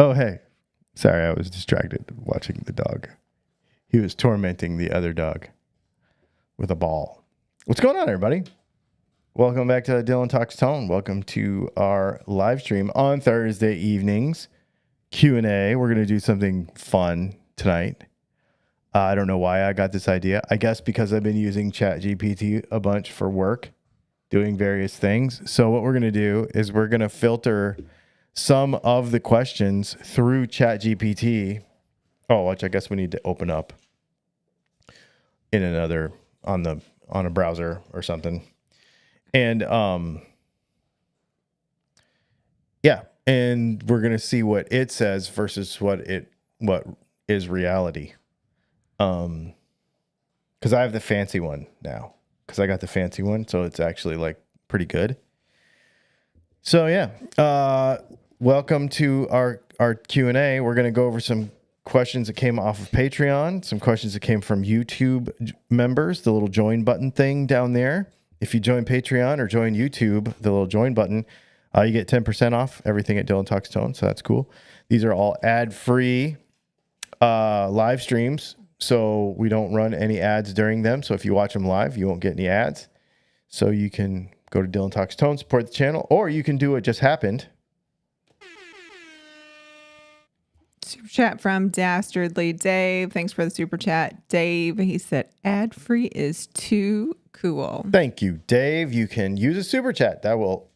Oh, hey. Sorry, I was distracted watching the dog. He was tormenting the other dog with a ball. What's going on, everybody? Welcome back to Dylan Talks Tone. Welcome to our live stream on Thursday evenings. Q&A. We're going to do something fun tonight. I don't know why I got this idea. I guess because I've been using ChatGPT a bunch for work, doing various things. So what we're going to do is we're going to filter some of the questions through ChatGPT. Oh, which I guess we need to open up in another on a browser or something. And yeah, and we're going to see what it says versus what is reality. Cuz I have the fancy one now. Cuz I got the fancy one, so it's actually like pretty good. So yeah, welcome to our Q&A. We're going to go over some questions that came off of Patreon, some questions that came from YouTube members, the little join button thing down there. If you join Patreon or join YouTube, the little join button, you get 10% off everything at Dylan Talks Tone, so that's cool. These are all ad-free live streams, so we don't run any ads during them. So if you watch them live, you won't get any ads. So you can go to Dylan Talks Tone, support the channel, or you can do what just happened. Super chat from Dastardly Dave. Thanks for the super chat, Dave. He said ad free is too cool. Thank you, Dave. You can use a super chat that will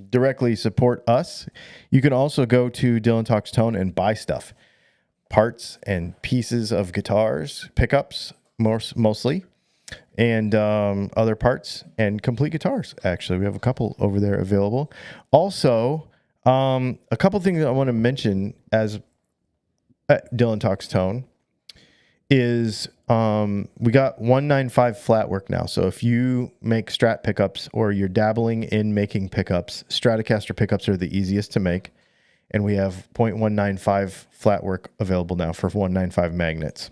directly support us. You can also go to Dylan Talks Tone and buy stuff, parts and pieces of guitars, pickups mostly, and other parts and complete guitars. Actually, we have a couple over there available. Also, a couple things I want to mention as Dylan Talks Tone is we got 195 flat work now. So if you make Strat pickups or you're dabbling in making pickups, Stratocaster pickups are the easiest to make. And we have 0.195 flat work available now for 195 magnets.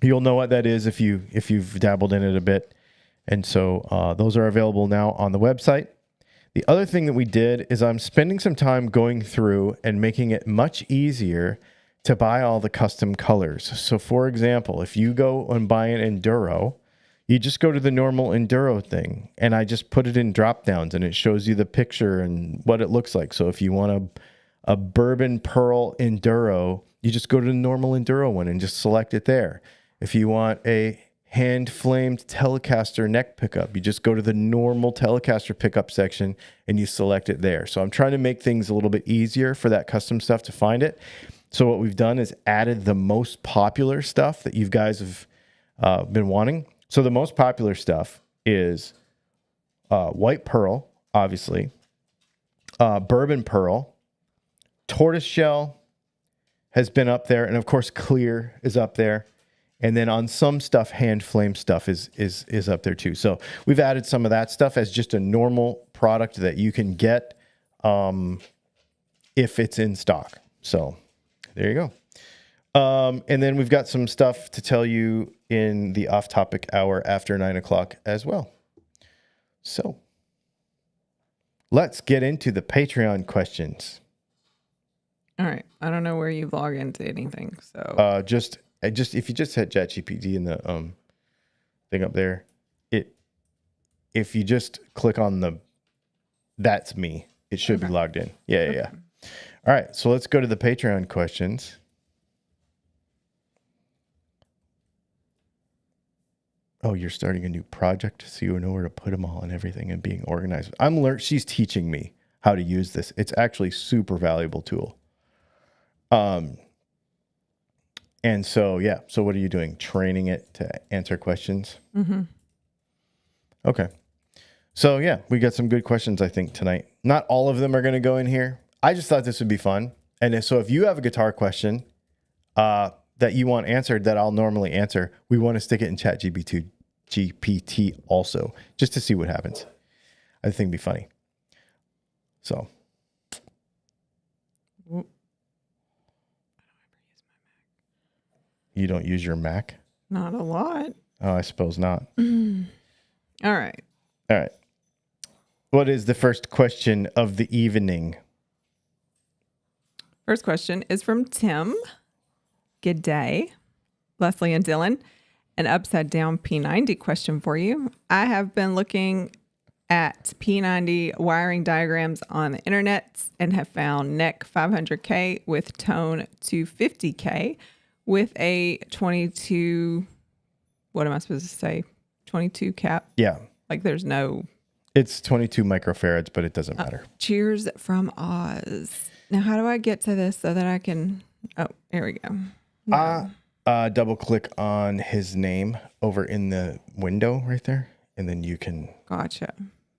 You'll know what that is if you've dabbled in it a bit. And so those are available now on the website. The other thing that we did is I'm spending some time going through and making it much easier to buy all the custom colors. So for example, if you go and buy an Enduro, you just go to the normal Enduro thing, and I just put it in drop downs and it shows you the picture and what it looks like. So if you want a bourbon pearl Enduro, you just go to the normal Enduro one and just select it there. If you want a hand flamed Telecaster neck pickup, you just go to the normal Telecaster pickup section and you select it there. So I'm trying to make things a little bit easier for that custom stuff to find it. So what we've done is added the most popular stuff that you guys have been wanting. So the most popular stuff is white pearl, obviously, bourbon pearl, tortoise shell has been up there, and of course clear is up there. And then on some stuff, hand flame stuff is up there too. So we've added some of that stuff as just a normal product that you can get if it's in stock. So there you go. And then we've got some stuff to tell you in the off-topic hour after 9 o'clock as well. So let's get into the Patreon questions. All right. I don't know where you log into anything. So just if you just hit ChatGPT in the thing up there, if you just click on that's me, it should be logged in. Yeah. All right, so let's go to the Patreon questions. Oh, you're starting a new project, so you know where to put them all and everything and being organized. She's teaching me how to use this. It's actually super valuable tool. And so, yeah. So what are you doing? Training it to answer questions? Mm-hmm. Okay. So, yeah, we got some good questions, I think, tonight. Not all of them are going to go in here. I just thought this would be fun. And so if you have a guitar question that you want answered that I'll normally answer, we want to stick it in GPT also, just to see what happens. I think it'd be funny. So. You don't use your Mac? Not a lot. Oh, I suppose not. All right. What is the first question of the evening? First question is from Tim. Good day, Leslie and Dylan. An upside down P90 question for you. I have been looking at P90 wiring diagrams on the internet and have found NEC 500K with tone 250K with a 22, what am I supposed to say? 22 cap? Yeah. Like there's no... It's 22 microfarads, but it doesn't matter. Cheers from Oz. Now, how do I get to this so that I can... Oh, here we go. Double click on his name over in the window right there, and then you can... Gotcha.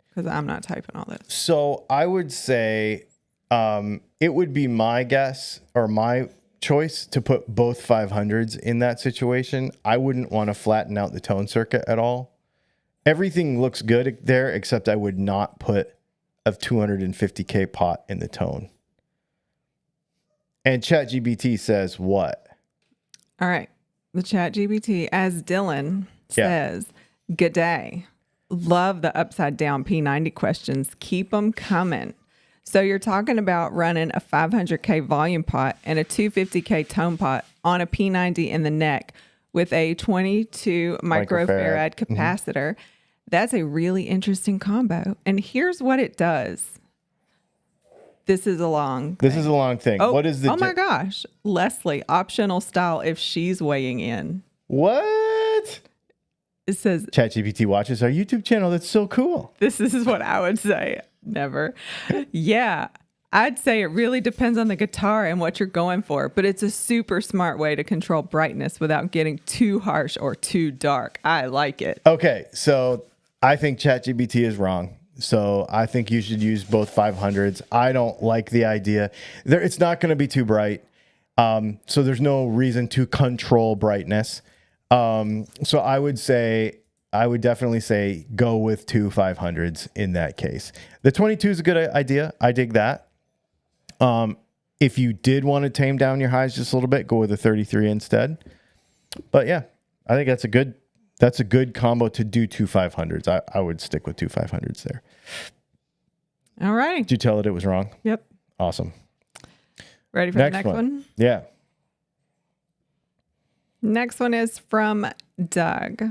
Because I'm not typing all this. So I would say it would be my guess or my choice to put both 500s in that situation. I wouldn't want to flatten out the tone circuit at all. Everything looks good there, except I would not put a 250K pot in the tone. And ChatGPT says what? All right. The ChatGPT, as Dylan says, good day. Love the upside down P90 questions. Keep them coming. So you're talking about running a 500K volume pot and a 250K tone pot on a P90 in the neck with a 22 microfarad capacitor. That's a really interesting combo. And here's what it does. This is a long thing. This is a long thing. Oh, what is the... Oh my gosh. Leslie, optional style if she's weighing in. What? It says... ChatGPT watches our YouTube channel. That's so cool. This is what I would say. Never. Yeah. I'd say it really depends on the guitar and what you're going for, but it's a super smart way to control brightness without getting too harsh or too dark. I like it. Okay, so I think ChatGPT is wrong. So I think you should use both 500s. I don't like the idea. It's not going to be too bright. So there's no reason to control brightness. So I would definitely say go with two 500s in that case. The 22 is a good idea. I dig that. If you did want to tame down your highs just a little bit, go with a 33 instead. But yeah, I think that's a good combo to do two 500s. I would stick with two 500s there. All right. Did you tell it was wrong? Yep. Awesome. Ready for the next one? Yeah. Next one is from Doug.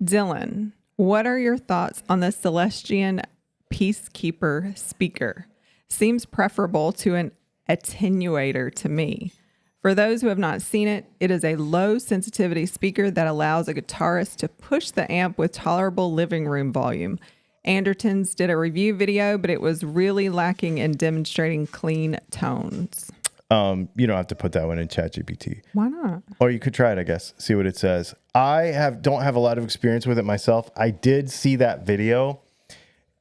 Dylan, what are your thoughts on the Celestian Peacekeeper speaker? Seems preferable to an attenuator to me. For those who have not seen it, it is a low sensitivity speaker that allows a guitarist to push the amp with tolerable living room volume. Andertons did a review video, but it was really lacking in demonstrating clean tones. You don't have to put that one in ChatGPT. Why not? Or you could try it, I guess. See what it says. Don't have a lot of experience with it myself. I did see that video.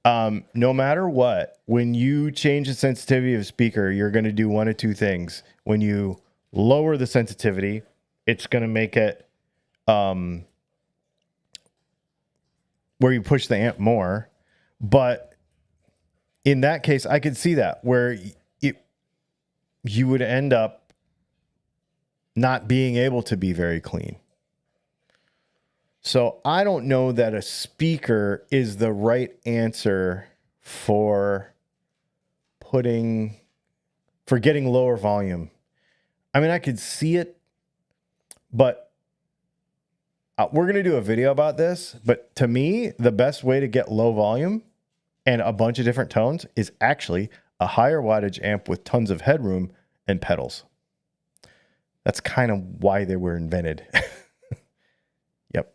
No matter what, when you change the sensitivity of a speaker, you're going to do one of two things. When you lower the sensitivity, it's going to make it where you push the amp more. But in that case, I could see that where you would end up not being able to be very clean. So I don't know that a speaker is the right answer for getting lower volume. I mean, I could see it, but we're going to do a video about this. But to me, the best way to get low volume and a bunch of different tones is actually a higher wattage amp with tons of headroom and pedals. That's kind of why they were invented. Yep.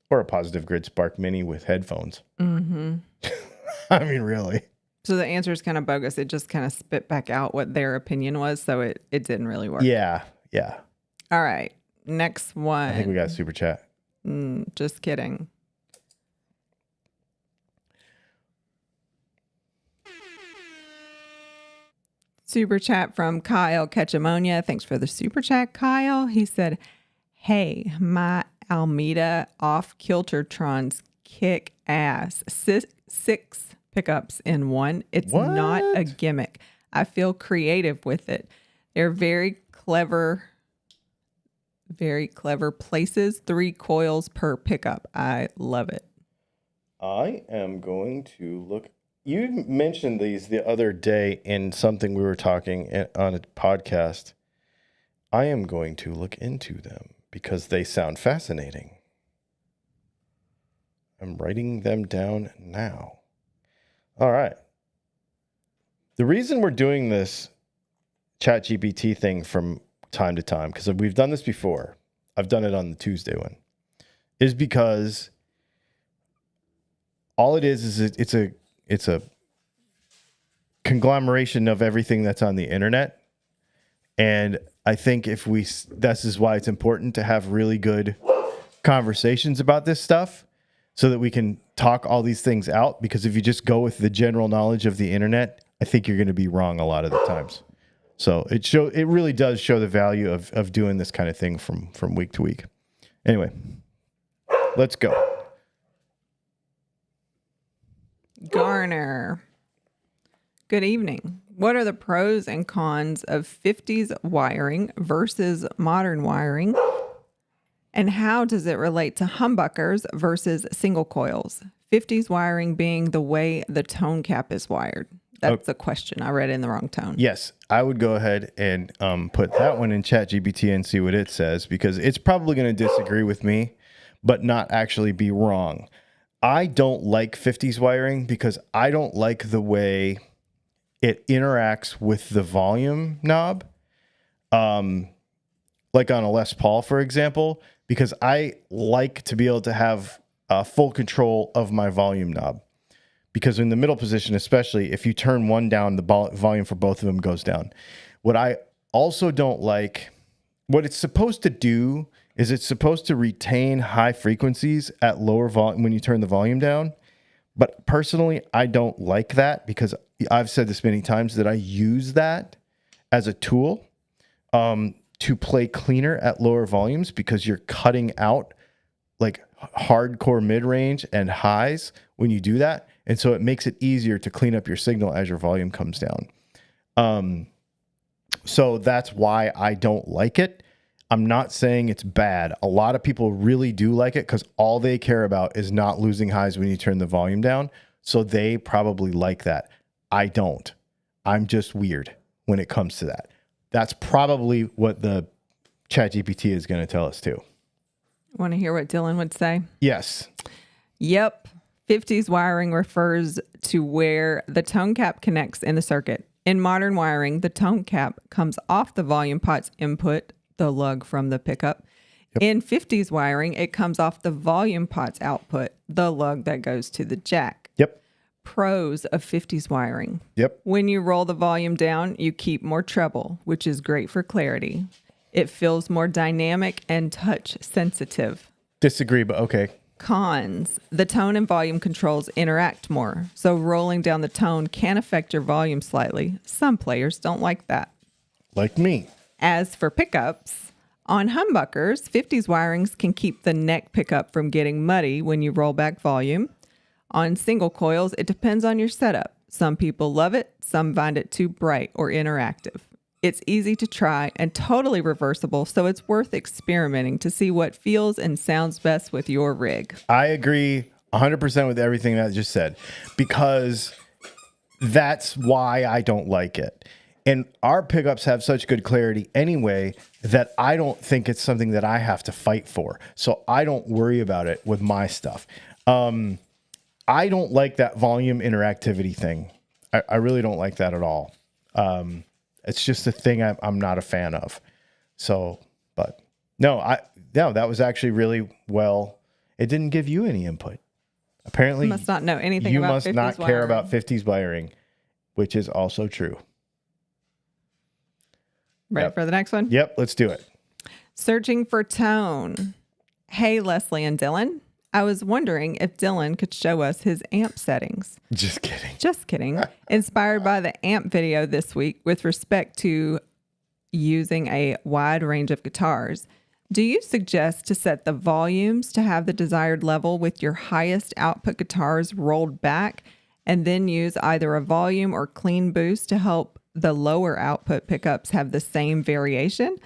Or a positive grid Spark Mini with headphones. Mm-hmm. I mean, really. So the answer is kind of bogus. It just kind of spit back out what their opinion was. So it didn't really work. Yeah. Yeah. All right. Next one. I think we got a super chat. Just kidding. Super chat from Kyle Ketchamonia. Thanks for the super chat, Kyle. He said, hey, my Almeida off Kiltertrons kick ass. Six pickups in one. It's not a gimmick. I feel creative with it. They're very clever places. 3 coils per pickup. I love it. I am going to look you mentioned these the other day in something we were talking on a podcast. I am going to look into them because they sound fascinating. I'm writing them down now. All right. The reason we're doing this ChatGPT thing from time to time, because we've done this before, I've done it on the Tuesday one, is because all it is it's a conglomeration of everything that's on the internet. And I think this is why it's important to have really good conversations about this stuff so that we can talk all these things out. Because if you just go with the general knowledge of the internet, I think you're going to be wrong a lot of the times. So it really does show the value of doing this kind of thing from week to week. Anyway, let's go. Garner. Good evening. What are the pros and cons of 50s wiring versus modern wiring? And how does it relate to humbuckers versus single coils? 50s wiring being the way the tone cap is wired. That's the question. I read it in the wrong tone. Yes, I would go ahead and put that one in ChatGPT and see what it says, because it's probably going to disagree with me, but not actually be wrong. I don't like 50s wiring because I don't like the way it interacts with the volume knob. Like on a Les Paul, for example, because I like to be able to have full control of my volume knob. Because in the middle position, especially, if you turn one down, the volume for both of them goes down. What I also don't like, what it's supposed to do is it's supposed to retain high frequencies at lower volume when you turn the volume down. But personally, I don't like that, because I've said this many times that I use that as a tool to play cleaner at lower volumes, because you're cutting out like hardcore mid-range and highs when you do that. And so it makes it easier to clean up your signal as your volume comes down. So that's why I don't like it. I'm not saying it's bad. A lot of people really do like it because all they care about is not losing highs when you turn the volume down. So they probably like that. I don't. I'm just weird when it comes to that. That's probably what the ChatGPT is going to tell us too. Want to hear what Dylan would say? Yes. Yep. 50s wiring refers to where the tone cap connects in the circuit. In modern wiring, the tone cap comes off the volume pot's input, the lug from the pickup. Yep. In 50s wiring, it comes off the volume pot's output, the lug that goes to the jack. Yep. Pros of 50s wiring. Yep. When you roll the volume down, you keep more treble, which is great for clarity. It feels more dynamic and touch sensitive. Disagree, but okay. Cons. The tone and volume controls interact more, so rolling down the tone can affect your volume slightly. Some players don't like that. Like me. As for pickups, on humbuckers, 50s wirings can keep the neck pickup from getting muddy when you roll back volume. On single coils, it depends on your setup. Some people love it, some find it too bright or interactive. It's easy to try and totally reversible, so it's worth experimenting to see what feels and sounds best with your rig. I agree 100% with everything that I just said, because that's why I don't like it. And our pickups have such good clarity anyway that I don't think it's something that I have to fight for. So I don't worry about it with my stuff. I don't like that volume interactivity thing. I really don't like that at all. It's just a thing I'm not a fan of. So, but no, that was actually really well. It didn't give you any input. Apparently, you must not know anything you about 50s must not wiring. care about 50s wiring, which is also true. Ready for the next one? Yep, let's do it. Searching for tone. Hey, Leslie and Dylan. I was wondering if Dylan could show us his amp settings. Just kidding. Just kidding. Inspired by the amp video this week with respect to using a wide range of guitars. Do you suggest to set the volumes to have the desired level with your highest output guitars rolled back, and then use either a volume or clean boost to help the lower output pickups have the same variation?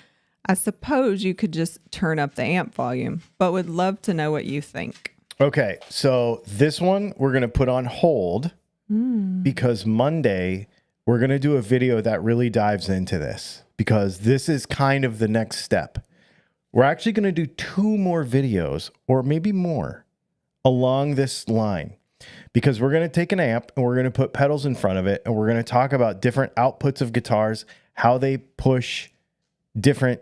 I suppose you could just turn up the amp volume, but would love to know what you think. Okay, so this one we're going to put on hold because Monday we're going to do a video that really dives into this, because this is kind of the next step. We're actually going to do 2 more videos, or maybe more, along this line, because we're going to take an amp and we're going to put pedals in front of it, and we're going to talk about different outputs of guitars, how they push different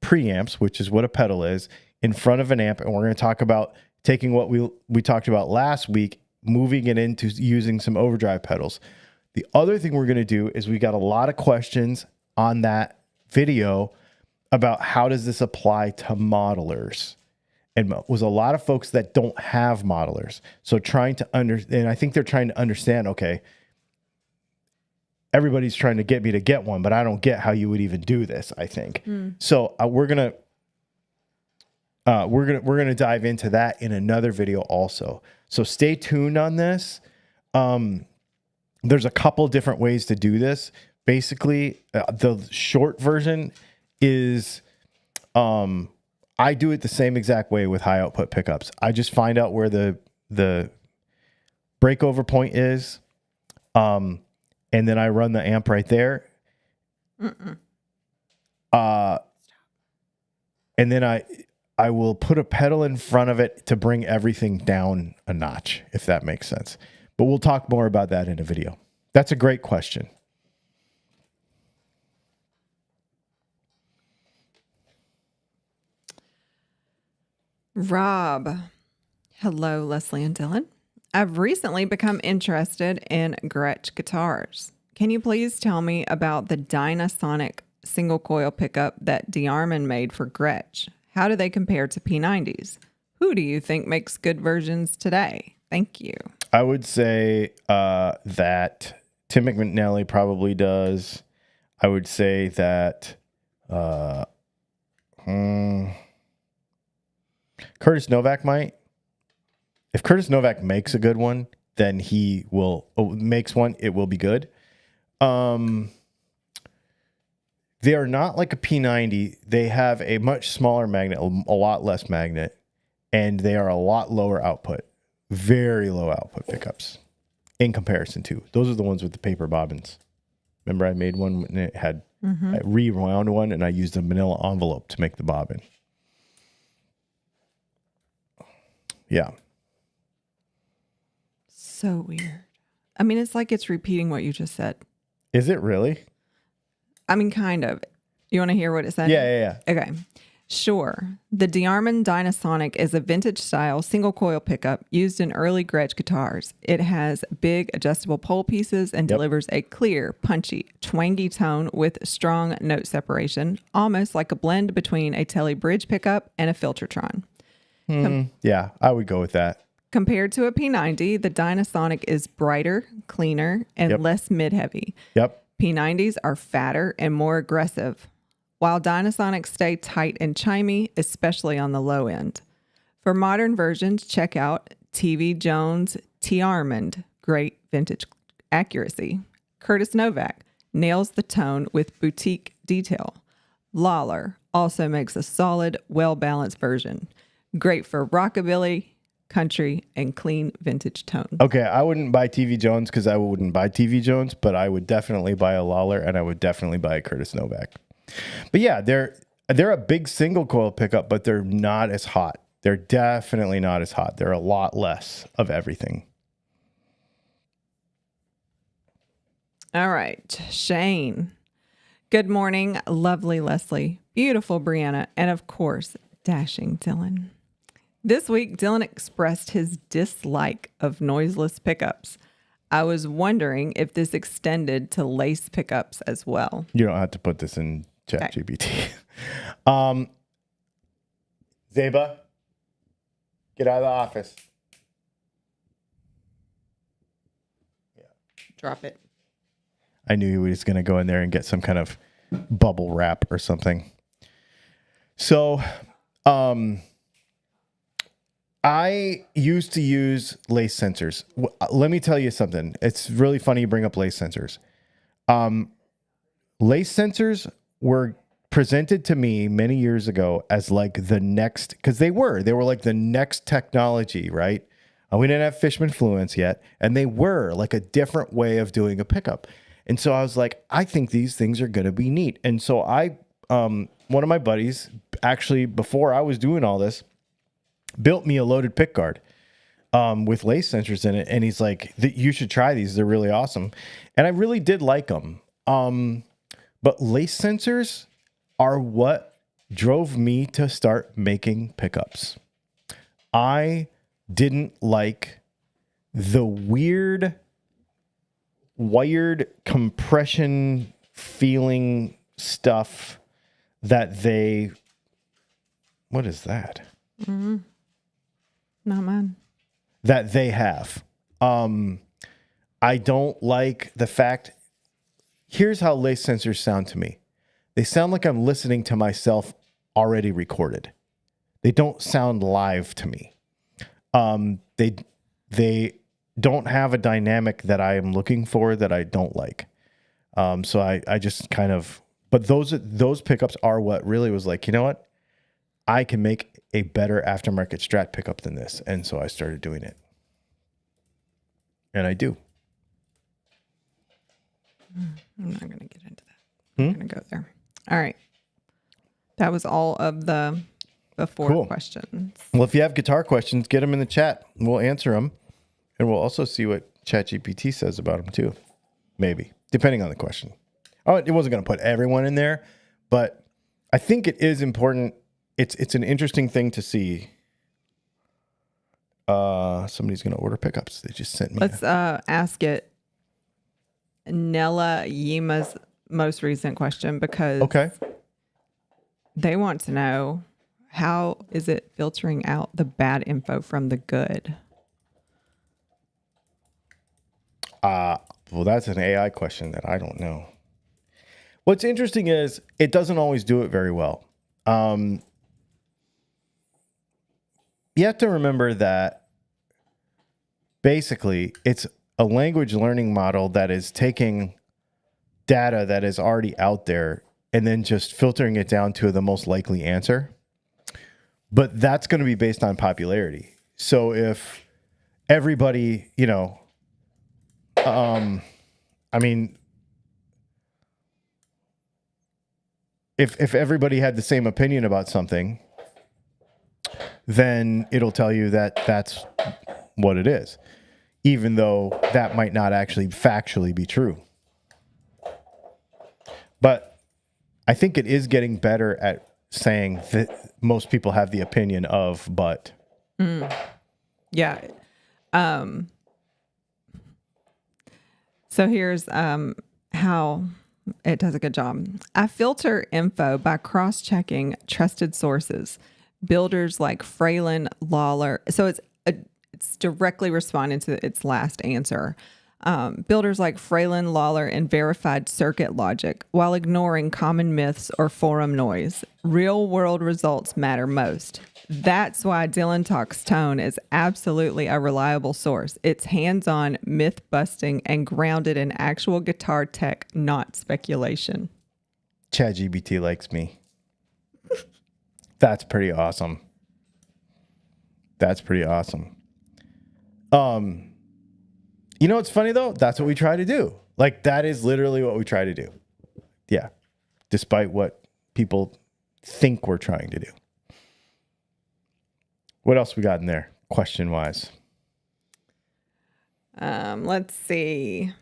preamps, which is what a pedal is, in front of an amp. And we're going to talk about taking what we talked about last week, moving it into using some overdrive pedals. The other thing we're going to do is we got a lot of questions on that video about how does this apply to modelers. And was a lot of folks that don't have modelers. So trying to understand, I think they're trying to understand, okay, everybody's trying to get me to get one, but I don't get how you would even do this, I think. So we're going to dive into that in another video also. So stay tuned on this. There's a couple different ways to do this. Basically, the short version is I do it the same exact way with high output pickups. I just find out where the breakover point is, and then I run the amp right there. And then I will put a pedal in front of it to bring everything down a notch, if that makes sense. But we'll talk more about that in a video. That's a great question. Rob. Hello, Leslie and Dylan. I've recently become interested in Gretsch guitars. Can you please tell me about the Dynasonic single coil pickup that DeArmond made for Gretsch? How do they compare to P90s? Who do you think makes good versions today? Thank you. I would say that Tim McNally probably does. I would say that Curtis Novak might. If Curtis Novak makes a good one, then he will makes one. It will be good. They are not like a P90. They have a much smaller magnet, a lot less magnet, and they are a lot lower output. Very low output pickups in comparison to. Those are the ones with the paper bobbins. Remember I made one and it had, I rewound one and I used a manila envelope to make the bobbin. Yeah. So weird. I mean, it's like it's repeating what you just said. Is it really? I mean, kind of. You want to hear what it said? Yeah. Okay. Sure. The DeArmond Dynasonic is a vintage style single coil pickup used in early Gretsch guitars. It has big adjustable pole pieces and delivers a clear, punchy, twangy tone with strong note separation, almost like a blend between a Tele bridge pickup and a Filtertron. Yeah, I would go with that. Compared to a P90, the Dynasonic is brighter, cleaner, and less mid-heavy. Yep. P90s are fatter and more aggressive, while Dynasonics stay tight and chimey, especially on the low end. For modern versions, check out TV Jones DeArmond, great vintage accuracy. Curtis Novak nails the tone with boutique detail. Lawler also makes a solid, well-balanced version. Great for rockabilly, country, and clean vintage tone. Okay, I wouldn't buy TV Jones because I wouldn't buy TV Jones, but I would definitely buy a Lawler and I would definitely buy a Curtis Novak. But yeah, they're a big single coil pickup, but they're not as hot. They're definitely not as hot. They're a lot less of everything. All right, Shane. Good morning, lovely Leslie, beautiful Brianna, and of course, dashing Dylan. This week, Dylan expressed his dislike of noiseless pickups. I was wondering if this extended to lace pickups as well. You don't have to put this in ChatGPT. Zeba, get out of the office. Yeah. Drop it. I knew he was going to go in there and get some kind of bubble wrap or something. So, I used to use lace sensors. Let me tell you something. It's really funny you bring up lace sensors. Lace sensors were presented to me many years ago as like the next, because they were like the next technology, right? We didn't have Fishman Fluence yet, and they were like a different way of doing a pickup. And so I was like, I think these things are going to be neat. And so one of my buddies, actually, before I was doing all this, built me a loaded pick guard with lace sensors in it. And he's like, you should try these. They're really awesome. And I really did like them. But lace sensors are what drove me to start making pickups. I didn't like the weird, wired compression feeling stuff that they... What is that? Mm-hmm. Not mine. That they have. I don't like the fact... Here's how lace sensors sound to me. They sound like I'm listening to myself already recorded. They don't sound live to me. They don't have a dynamic that I am looking for that I don't like. So I just kind of... But those pickups are what really was like, you know what? I can make a better aftermarket Strat pickup than this. And so I started doing it. And I do. I'm not going to get into that. I'm going to go there. All right. That was all of the before questions. Well, if you have guitar questions, get them in the chat. We'll answer them. And we'll also see what ChatGPT says about them too. Maybe, depending on the question. Oh, it wasn't going to put everyone in there, but I think it is important. It's an interesting thing to see. Somebody's going to order pickups. They just sent me. Let's ask it Nella Yima's most recent question, because they want to know, how is it filtering out the bad info from the good? Well, that's an AI question that I don't know. What's interesting is it doesn't always do it very well. You have to remember that basically it's a language learning model that is taking data that is already out there and then just filtering it down to the most likely answer. But that's going to be based on popularity. So if everybody, if everybody had the same opinion about something, then it'll tell you that that's what it is, even though that might not actually factually be true. But I think it is getting better at saying that most people have the opinion of, but. Yeah. So here's how it does a good job. I filter info by cross-checking trusted sources, builders like Fralin, Lawler. So it's directly responding to its last answer. Builders like Fralin, Lawler, and verified circuit logic, while ignoring common myths or forum noise. Real world results matter most. That's why Dylan Talks Tone is absolutely a reliable source. It's hands-on, myth-busting, and grounded in actual guitar tech, not speculation. ChatGPT likes me. That's pretty awesome. That's pretty awesome. You know what's funny though? That's what we try to do. Like, that is literally what we try to do. Yeah. Despite what people think we're trying to do. What else we got in there, question-wise? Let's see.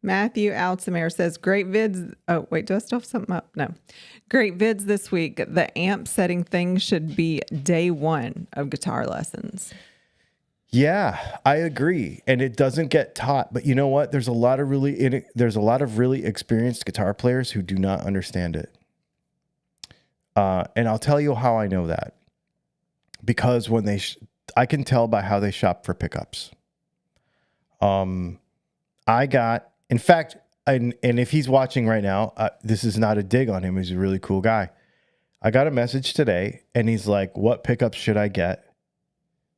Matthew Altamere says, great vids. Oh, wait, do I still have something up? No. Great vids this week. The amp setting thing should be day one of guitar lessons. Yeah, I agree. And it doesn't get taught. But you know what? There's a lot of really experienced guitar players who do not understand it. And I'll tell you how I know that. Because when I can tell by how they shop for pickups. In fact, and if he's watching right now, this is not a dig on him. He's a really cool guy. I got a message today and he's like, what pickups should I get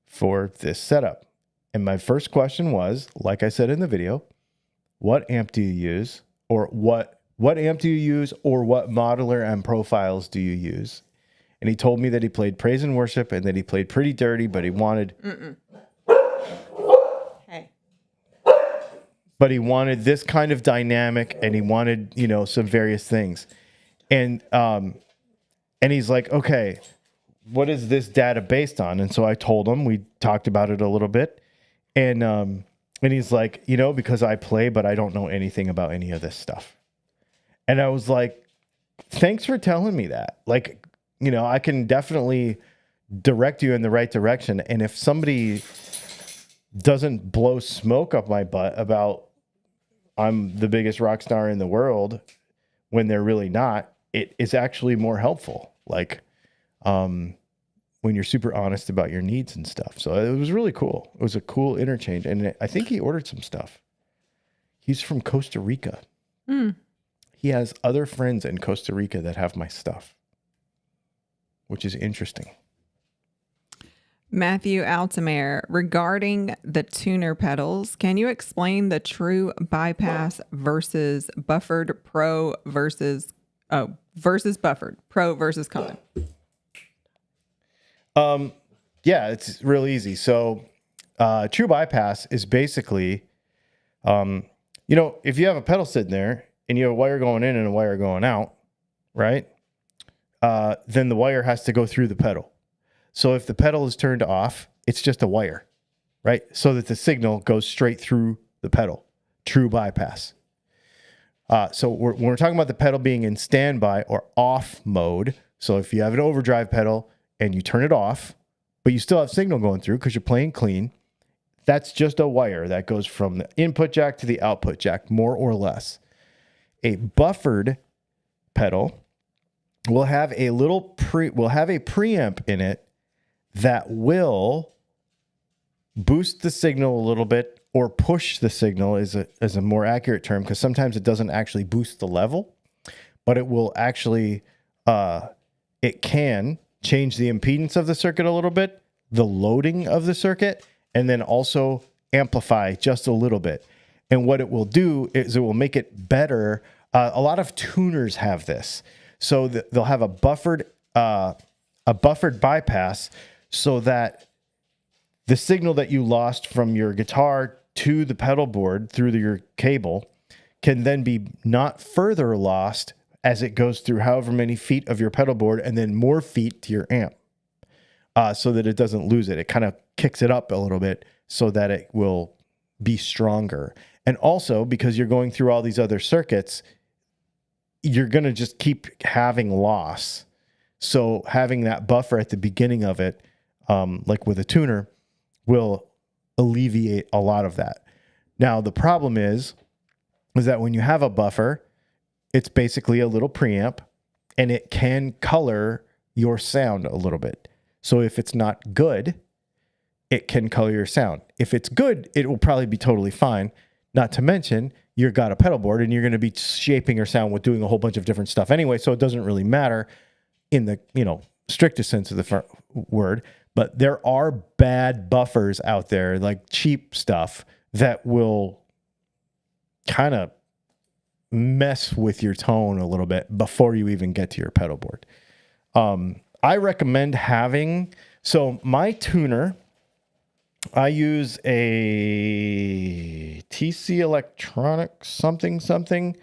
for this setup? And my first question was, like I said in the video, what amp do you use? Or what amp do you use? Or what modeler and profiles do you use? And he told me that he played Praise and Worship and that he played Pretty Dirty, but he wanted but he wanted this kind of dynamic, and he wanted, you know, some various things. And he's like, okay, what is this data based on? And so I told him, we talked about it a little bit. And he's like, you know, because I play, but I don't know anything about any of this stuff. And I was like, thanks for telling me that. Like, you know, I can definitely direct you in the right direction. And if somebody doesn't blow smoke up my butt about I'm the biggest rock star in the world when they're really not, it is actually more helpful. Like, when you're super honest about your needs and stuff. So it was really cool. It was a cool interchange. And I think he ordered some stuff. He's from Costa Rica. He has other friends in Costa Rica that have my stuff, which is interesting. Matthew Altamere, regarding the tuner pedals, can you explain the true bypass versus buffered pro versus buffered pro versus con? Yeah, it's real easy. So, true bypass is basically, you know, if you have a pedal sitting there and you have a wire going in and a wire going out, right? Then the wire has to go through the pedal. So if the pedal is turned off, it's just a wire, right? So that the signal goes straight through the pedal. True bypass. So when we're talking about the pedal being in standby or off mode. So if you have an overdrive pedal and you turn it off, but you still have signal going through because you're playing clean, that's just a wire that goes from the input jack to the output jack, more or less. A buffered pedal will have a preamp in it that will boost the signal a little bit, or push the signal is a more accurate term, because sometimes it doesn't actually boost the level, but it will actually, it can change the impedance of the circuit a little bit, the loading of the circuit, and then also amplify just a little bit. And what it will do is it will make it better. A lot of tuners have this. So they'll have a buffered bypass, so that the signal that you lost from your guitar to the pedal board through your cable can then be not further lost as it goes through however many feet of your pedal board and then more feet to your amp, so that it doesn't lose it. It kind of kicks it up a little bit so that it will be stronger. And also, because you're going through all these other circuits, you're going to just keep having loss. So having that buffer at the beginning of it, like with a tuner, will alleviate a lot of that. Now, the problem is that when you have a buffer, it's basically a little preamp, and it can color your sound a little bit. So if it's not good, it can color your sound. If it's good, it will probably be totally fine. Not to mention, you've got a pedal board and you're going to be shaping your sound with doing a whole bunch of different stuff anyway, so it doesn't really matter in the, you know, strictest sense of the word. But there are bad buffers out there, like cheap stuff, that will kind of mess with your tone a little bit before you even get to your pedal board. I recommend having, so my tuner, I use a TC Electronic something.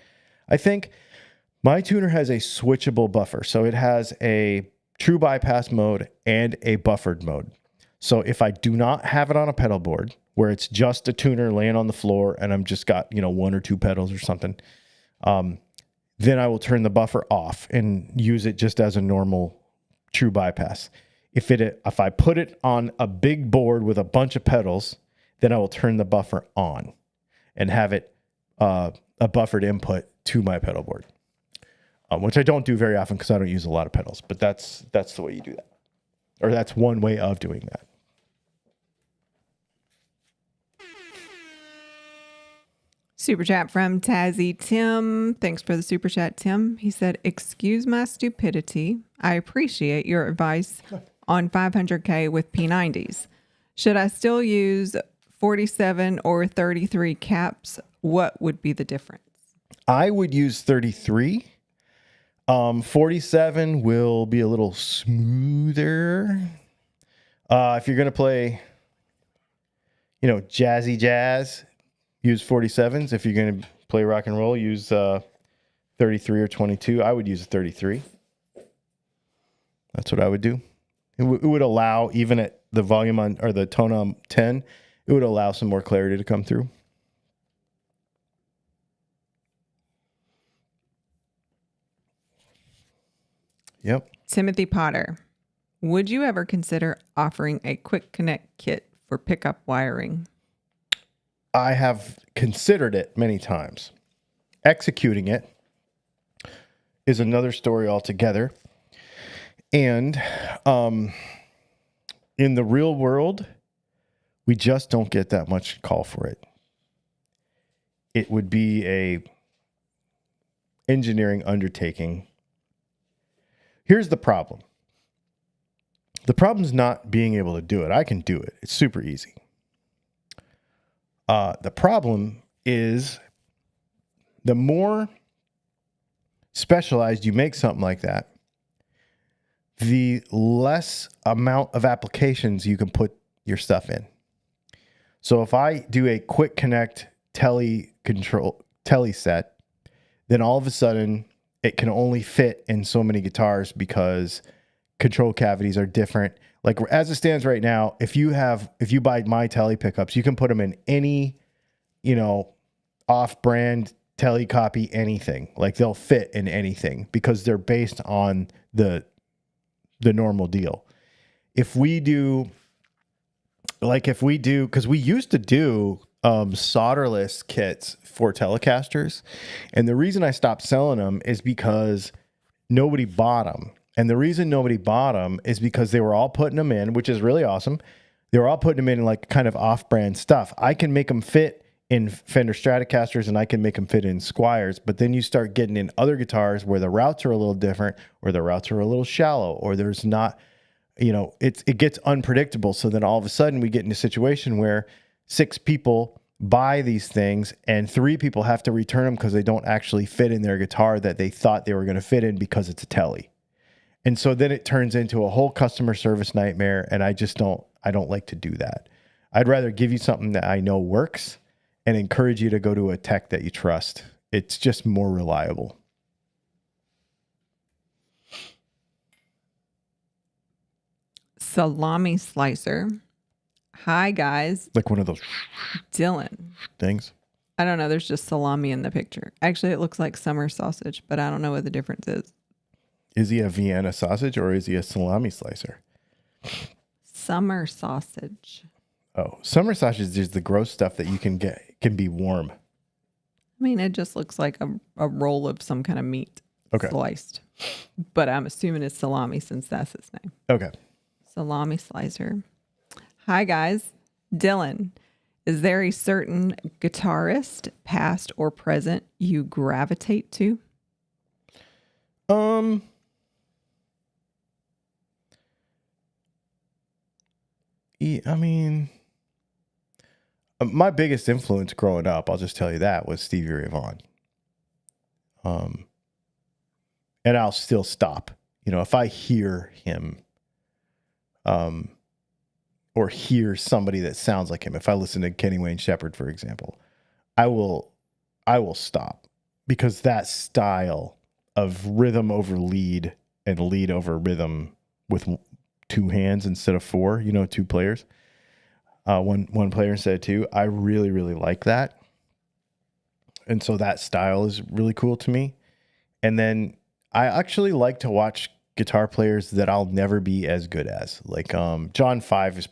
I think my tuner has a switchable buffer. So it has a true bypass mode and a buffered mode. So if I do not have it on a pedal board, where it's just a tuner laying on the floor and I'm just got, you know, one or two pedals or something, then I will turn the buffer off and use it just as a normal true bypass. If I put it on a big board with a bunch of pedals, then I will turn the buffer on and have it a buffered input to my pedal board, which I don't do very often because I don't use a lot of pedals. But that's the way you do that, or that's one way of doing that. Super chat from Tazzy Tim. Thanks for the super chat, Tim. He said, "Excuse my stupidity. I appreciate your advice on 500K with P90s. Should I still use 47 or 33 caps? What would be the difference?" I would use 33. 47 will be a little smoother. If you're going to play, you know, jazzy jazz, use 47s. If you're going to play rock and roll, use 33 or 22. I would use a 33. That's what I would do. It would allow, even at the volume on, or the tone on 10, it would allow some more clarity to come through. Yep. Timothy Potter, would you ever consider offering a quick connect kit for pickup wiring? I have considered it many times. Executing it is another story altogether. And in the real world, we just don't get that much call for it. It would be a engineering undertaking. Here's the problem. The problem's not being able to do it. I can do it. It's super easy. The problem is the more specialized you make something like that, the less amount of applications you can put your stuff in. So if I do a quick connect tele set, then all of a sudden it can only fit in so many guitars because control cavities are different. Like as it stands right now, if you buy my tele pickups, you can put them in any, off-brand tele copy anything. Like they'll fit in anything because they're based on the normal deal. Because we used to do solderless kits for Telecasters, and the reason I stopped selling them is because nobody bought them. And the reason nobody bought them is because they were all putting them in, which is really awesome. They were all putting them in like kind of off-brand stuff. I can make them fit in Fender Stratocasters and I can make them fit in Squiers, but then you start getting in other guitars where the routes are a little different, or the routes are a little shallow, or there's not, it gets unpredictable. So then all of a sudden we get in a situation where 6 people buy these things and 3 people have to return them because they don't actually fit in their guitar that they thought they were going to fit in because it's a tele. And so then it turns into a whole customer service nightmare, and I don't like to do that. I'd rather give you something that I know works and encourage you to go to a tech that you trust. It's just more reliable. Salami Slicer. Hi, guys. Like one of those Dylan. things. I don't know. There's just salami in the picture. Actually, it looks like summer sausage, but I don't know what the difference is. Is he a Vienna sausage or is he a salami slicer? Summer sausage. Oh, summer sausage is the gross stuff that you can get. It can be warm. I mean, it just looks like a roll of some kind of meat sliced. But I'm assuming it's salami since that's its name. Okay. Salami Slicer. Hi, guys. Dylan, is there a certain guitarist, past or present, you gravitate to? I mean, my biggest influence growing up, I'll just tell you that, was Stevie Ray Vaughan. And I'll still stop. If I hear him, or hear somebody that sounds like him, if I listen to Kenny Wayne Shepherd, for example, I will stop, because that style of rhythm over lead and lead over rhythm with 2 hands instead of 4, 2 players, one player instead of 2. I really, really like that. And so that style is really cool to me. And then I actually like to watch guitar players that I'll never be as good as. Like John Five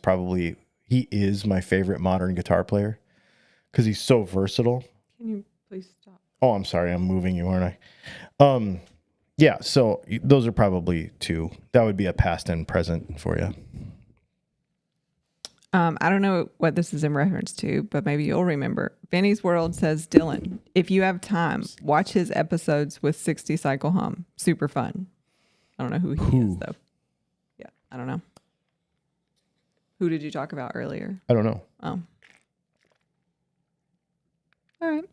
he is my favorite modern guitar player because he's so versatile. Can you please stop? Oh, I'm sorry. I'm moving you, aren't I? Yeah, so those are probably 2. That would be a past and present for you. I don't know what this is in reference to, but maybe you'll remember. Benny's World says, Dylan, if you have time, watch his episodes with 60 Cycle Hum. Super fun. I don't know who he is, though. Yeah, I don't know. Who did you talk about earlier? I don't know. Oh. All right.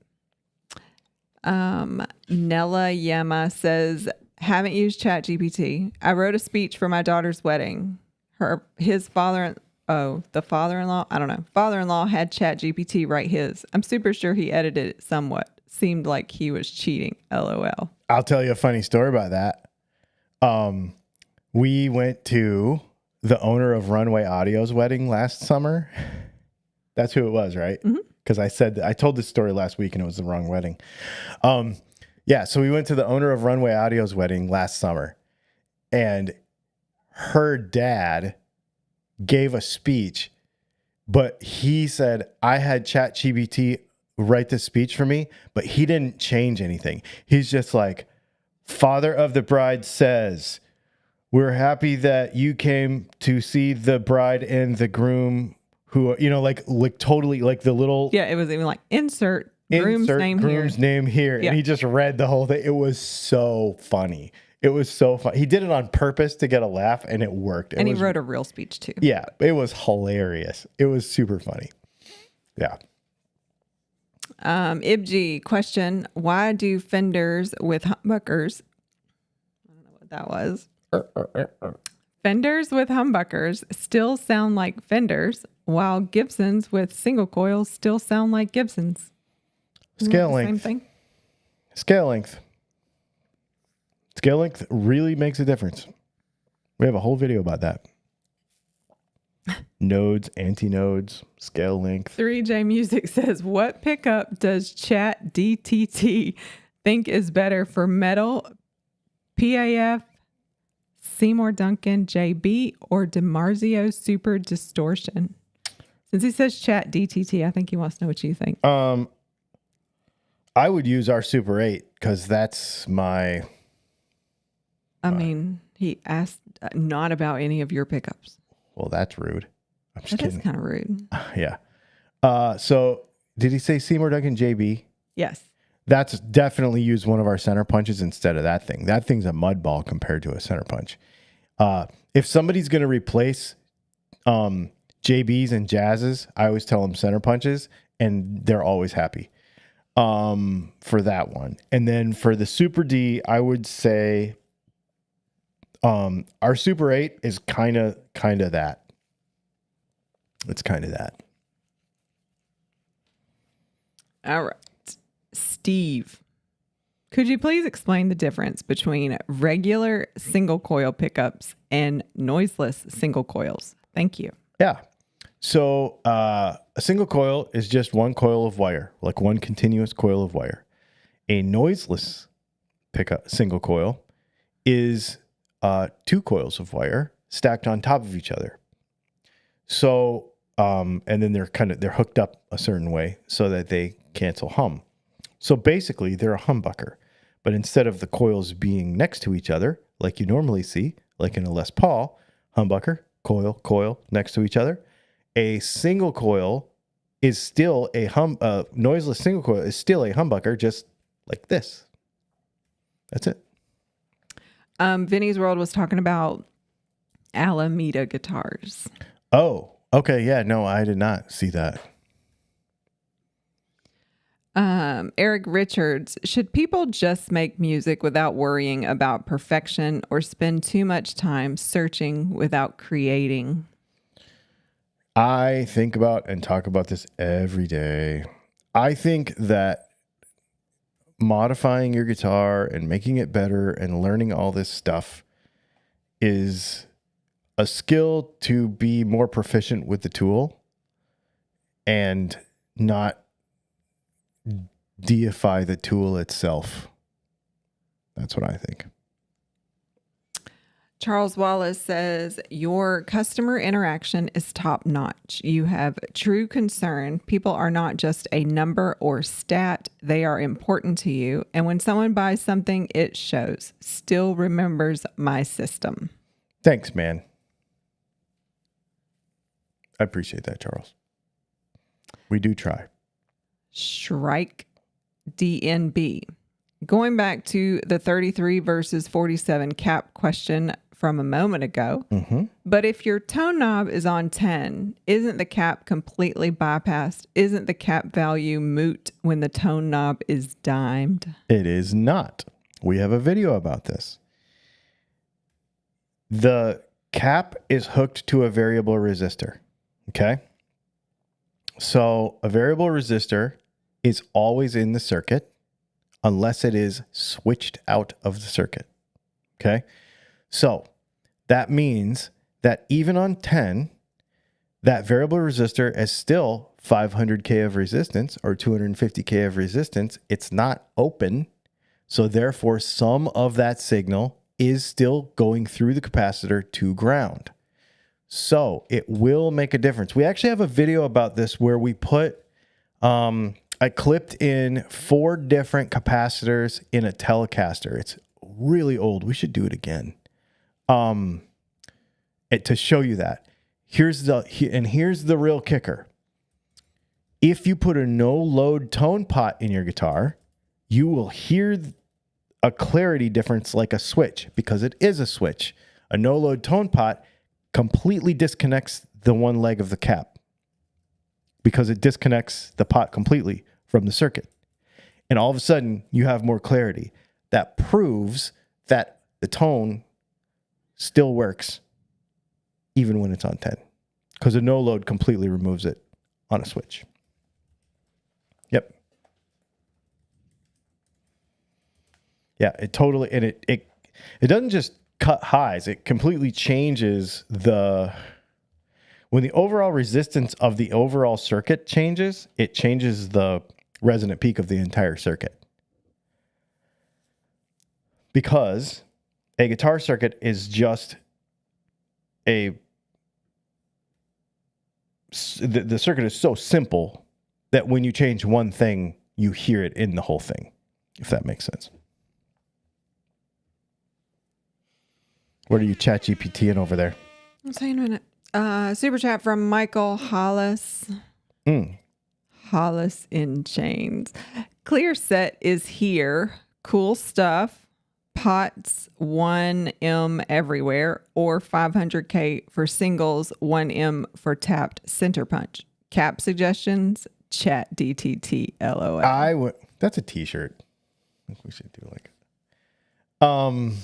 Nella Yema says, haven't used ChatGPT. I wrote a speech for my daughter's wedding. His father the father-in-law. I don't know. Father-in-law had ChatGPT write his. I'm super sure he edited it somewhat. Seemed like he was cheating. LOL. I'll tell you a funny story about that. We went to the owner of Runway Audio's wedding last summer. That's who it was, right? Because I told this story last week and it was the wrong wedding. Yeah, so we went to the owner of Runway Audio's wedding last summer, and her dad gave a speech, but he said, I had ChatGPT write the speech for me, but he didn't change anything. He's just like, father of the bride says, we're happy that you came to see the bride and the groom who, like totally like the little. Yeah, it was even like insert groom's name here. Yeah. And he just read the whole thing. It was so funny. It was so fun. He did it on purpose to get a laugh, and it worked. And he wrote a real speech too. Yeah, it was hilarious. It was super funny. Yeah. Ibji question: why do fenders with humbuckers? I don't know what that was. Fenders with humbuckers still sound like Fenders, while Gibsons with single coils still sound like Gibsons. Scale length. Same thing. Scale length. Scale length really makes a difference. We have a whole video about that. Nodes, antinodes, scale length. 3J Music says, what pickup does ChatGPT think is better for metal, PAF, Seymour Duncan, JB, or DiMarzio Super Distortion? Since he says ChatGPT, I think he wants to know what you think. I would use our Super 8 because that's my... I mean, he asked not about any of your pickups. Well, that's rude. I'm just That kidding. is kind of rude. Yeah. So did he say Seymour Duncan JB? Yes. That's definitely use one of our center punches instead of that thing. That thing's a mud ball compared to a center punch. If somebody's going to replace JBs and Jazzes, I always tell them center punches, and they're always happy for that one. And then for the Super D, I would say our Super 8 is kind of that. It's kind of that. All right. Steve, could you please explain the difference between regular single coil pickups and noiseless single coils? Thank you. Yeah. So a single coil is just one coil of wire, like one continuous coil of wire. A noiseless pickup single coil is two coils of wire stacked on top of each other. So, and then they're hooked up a certain way so that they cancel hum. So basically they're a humbucker, but instead of the coils being next to each other, like you normally see, like in a Les Paul, humbucker, coil next to each other, a single coil is still noiseless single coil is still a humbucker, just like this. That's it. Vinny's World was talking about Alameda guitars. Oh, okay. Yeah, no, I did not see that. Eric Richards, should people just make music without worrying about perfection or spend too much time searching without creating? I think about and talk about this every day. I think that modifying your guitar and making it better and learning all this stuff is a skill to be more proficient with the tool and not deify the tool itself. That's what I think. Charles Wallace says, your customer interaction is top notch. You have true concern. People are not just a number or stat. They are important to you. And when someone buys something, it shows. Still remembers my system. Thanks, man. I appreciate that, Charles. We do try. Shrike DNB. Going back to the 33 versus 47 cap question from a moment ago, but if your tone knob is on 10, isn't the cap completely bypassed? Isn't the cap value moot when the tone knob is dimed? It is not. We have a video about this. The cap is hooked to a variable resistor. Okay. So a variable resistor is always in the circuit unless it is switched out of the circuit. Okay. So that means that even on 10, that variable resistor is still 500K of resistance or 250K of resistance. It's not open. So therefore, some of that signal is still going through the capacitor to ground. So it will make a difference. We actually have a video about this where we put, I clipped in 4 different capacitors in a Telecaster. It's really old. We should do it again. To show you that. Here's the real kicker. If you put a no load tone pot in your guitar, you will hear a clarity difference like a switch, because it is a switch. A no load tone pot completely disconnects the one leg of the cap because it disconnects the pot completely from the circuit. And all of a sudden you have more clarity. That proves that the tone still works even when it's on 10, because a no load completely removes it on a switch. Yep. Yeah, it totally, and it doesn't just cut highs. It completely changes when the overall resistance of the overall circuit changes, it changes the resonant peak of the entire circuit. Because a guitar circuit is just the circuit is so simple that when you change one thing, you hear it in the whole thing, if that makes sense. What are you ChatGPTing over there? I'm saying a minute. Super chat from Michael Hollis. Hollis in chains. Clear set is here. Cool stuff. Pots 1M everywhere, or 500K for singles, 1M for tapped center punch. Cap suggestions, chat DTT LOL. That's a t-shirt. I think we should do like it.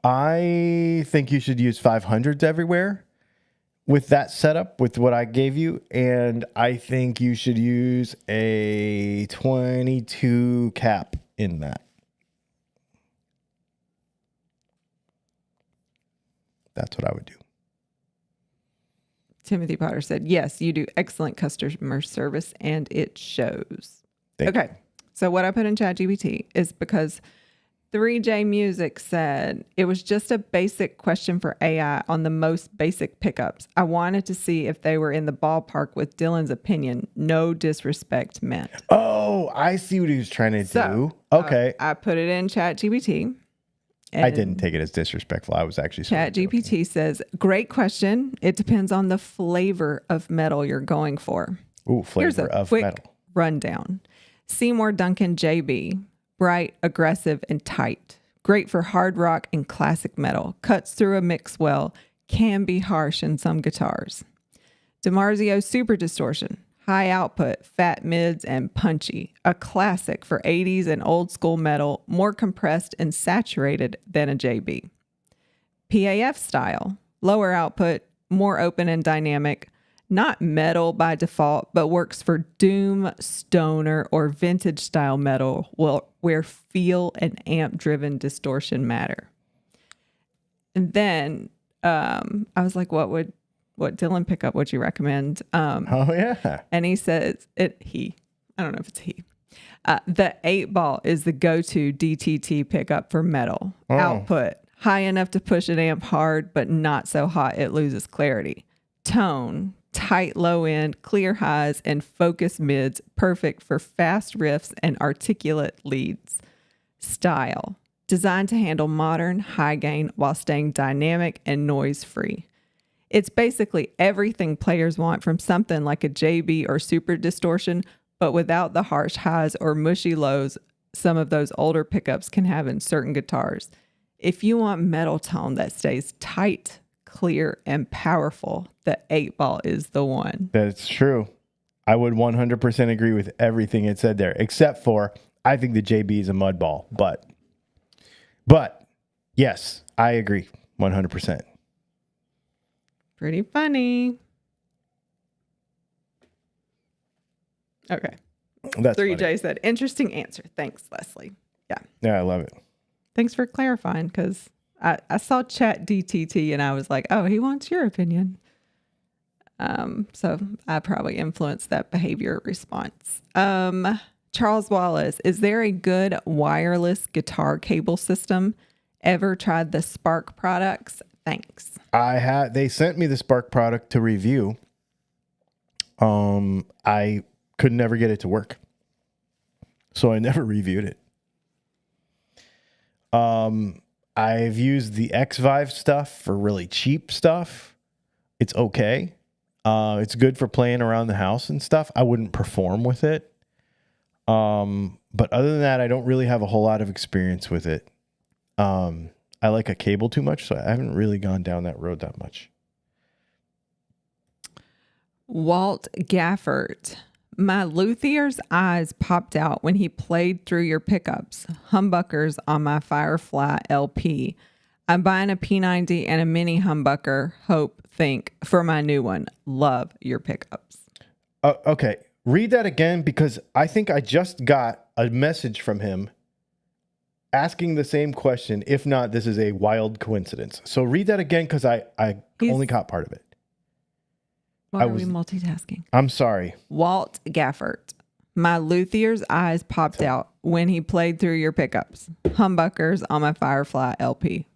I think you should use 500s everywhere with that setup, with what I gave you. And I think you should use a 22 cap in that. That's what I would do. Timothy Potter said, yes, you do excellent customer service and it shows. Okay. So what I put in ChatGPT is because 3J Music said it was just a basic question for AI on the most basic pickups. I wanted to see if they were in the ballpark with Dylan's opinion. No disrespect meant. Oh, I see what he was trying to do. Okay. I put it in ChatGPT. I didn't take it as disrespectful. I was actually ChatGPT says, great question. It depends on the flavor of metal you're going for. Ooh, flavor Here's a of quick metal. Rundown. Seymour Duncan JB. Bright, aggressive, and tight. Great for hard rock and classic metal. Cuts through a mix well. Can be harsh in some guitars. DiMarzio Super Distortion. High output, fat mids, and punchy. A classic for 80s and old school metal. More compressed and saturated than a JB. PAF style. Lower output, more open and dynamic. Not metal by default, but works for doom, stoner, or vintage style metal where feel and amp-driven distortion matter. And then I was like, what Dylan pickup would you recommend? Oh, yeah. And he says, I don't know if it's he. The 8-ball is the go-to DTT pickup for metal. Oh. Output, high enough to push an amp hard, but not so hot it loses clarity. Tone, tight low end, clear highs, and focused mids, perfect for fast riffs and articulate leads. Style, designed to handle modern high gain while staying dynamic and noise free. It's basically everything players want from something like a JB or Super Distortion, but without the harsh highs or mushy lows some of those older pickups can have in certain guitars. If you want metal tone that stays tight, clear, and powerful, the 8-ball is the one. That's true. I would 100% agree with everything it said there, except for I think the JB is a mud ball. But yes, I agree 100%. Pretty funny. Okay. That's 3J funny. said, interesting answer. Thanks, Leslie. Yeah. Yeah, I love it. Thanks for clarifying, because I saw ChatGPT and I was like, oh, he wants your opinion. So I probably influenced that behavior response. Charles Wallace, is there a good wireless guitar cable system? Ever tried the Spark products? Thanks. They sent me the Spark product to review. I could never get it to work, so I never reviewed it. I've used the X-Vive stuff for really cheap stuff. It's okay. It's good for playing around the house and stuff. I wouldn't perform with it. But other than that, I don't really have a whole lot of experience with it. I like a cable too much, so I haven't really gone down that road that much. Walt Gaffert. My luthier's eyes popped out when he played through your pickups. Humbuckers on my Firefly LP. I'm buying a P90 and a mini humbucker. Hope, think for my new one. Love your pickups. Okay. Read that again, because I think I just got a message from him asking the same question. If not, this is a wild coincidence. So read that again, because I only caught part of it. Why are we multitasking? I'm sorry. Walt Gaffert. My luthier's eyes popped out when he played through your pickups. Humbuckers on my Firefly LP.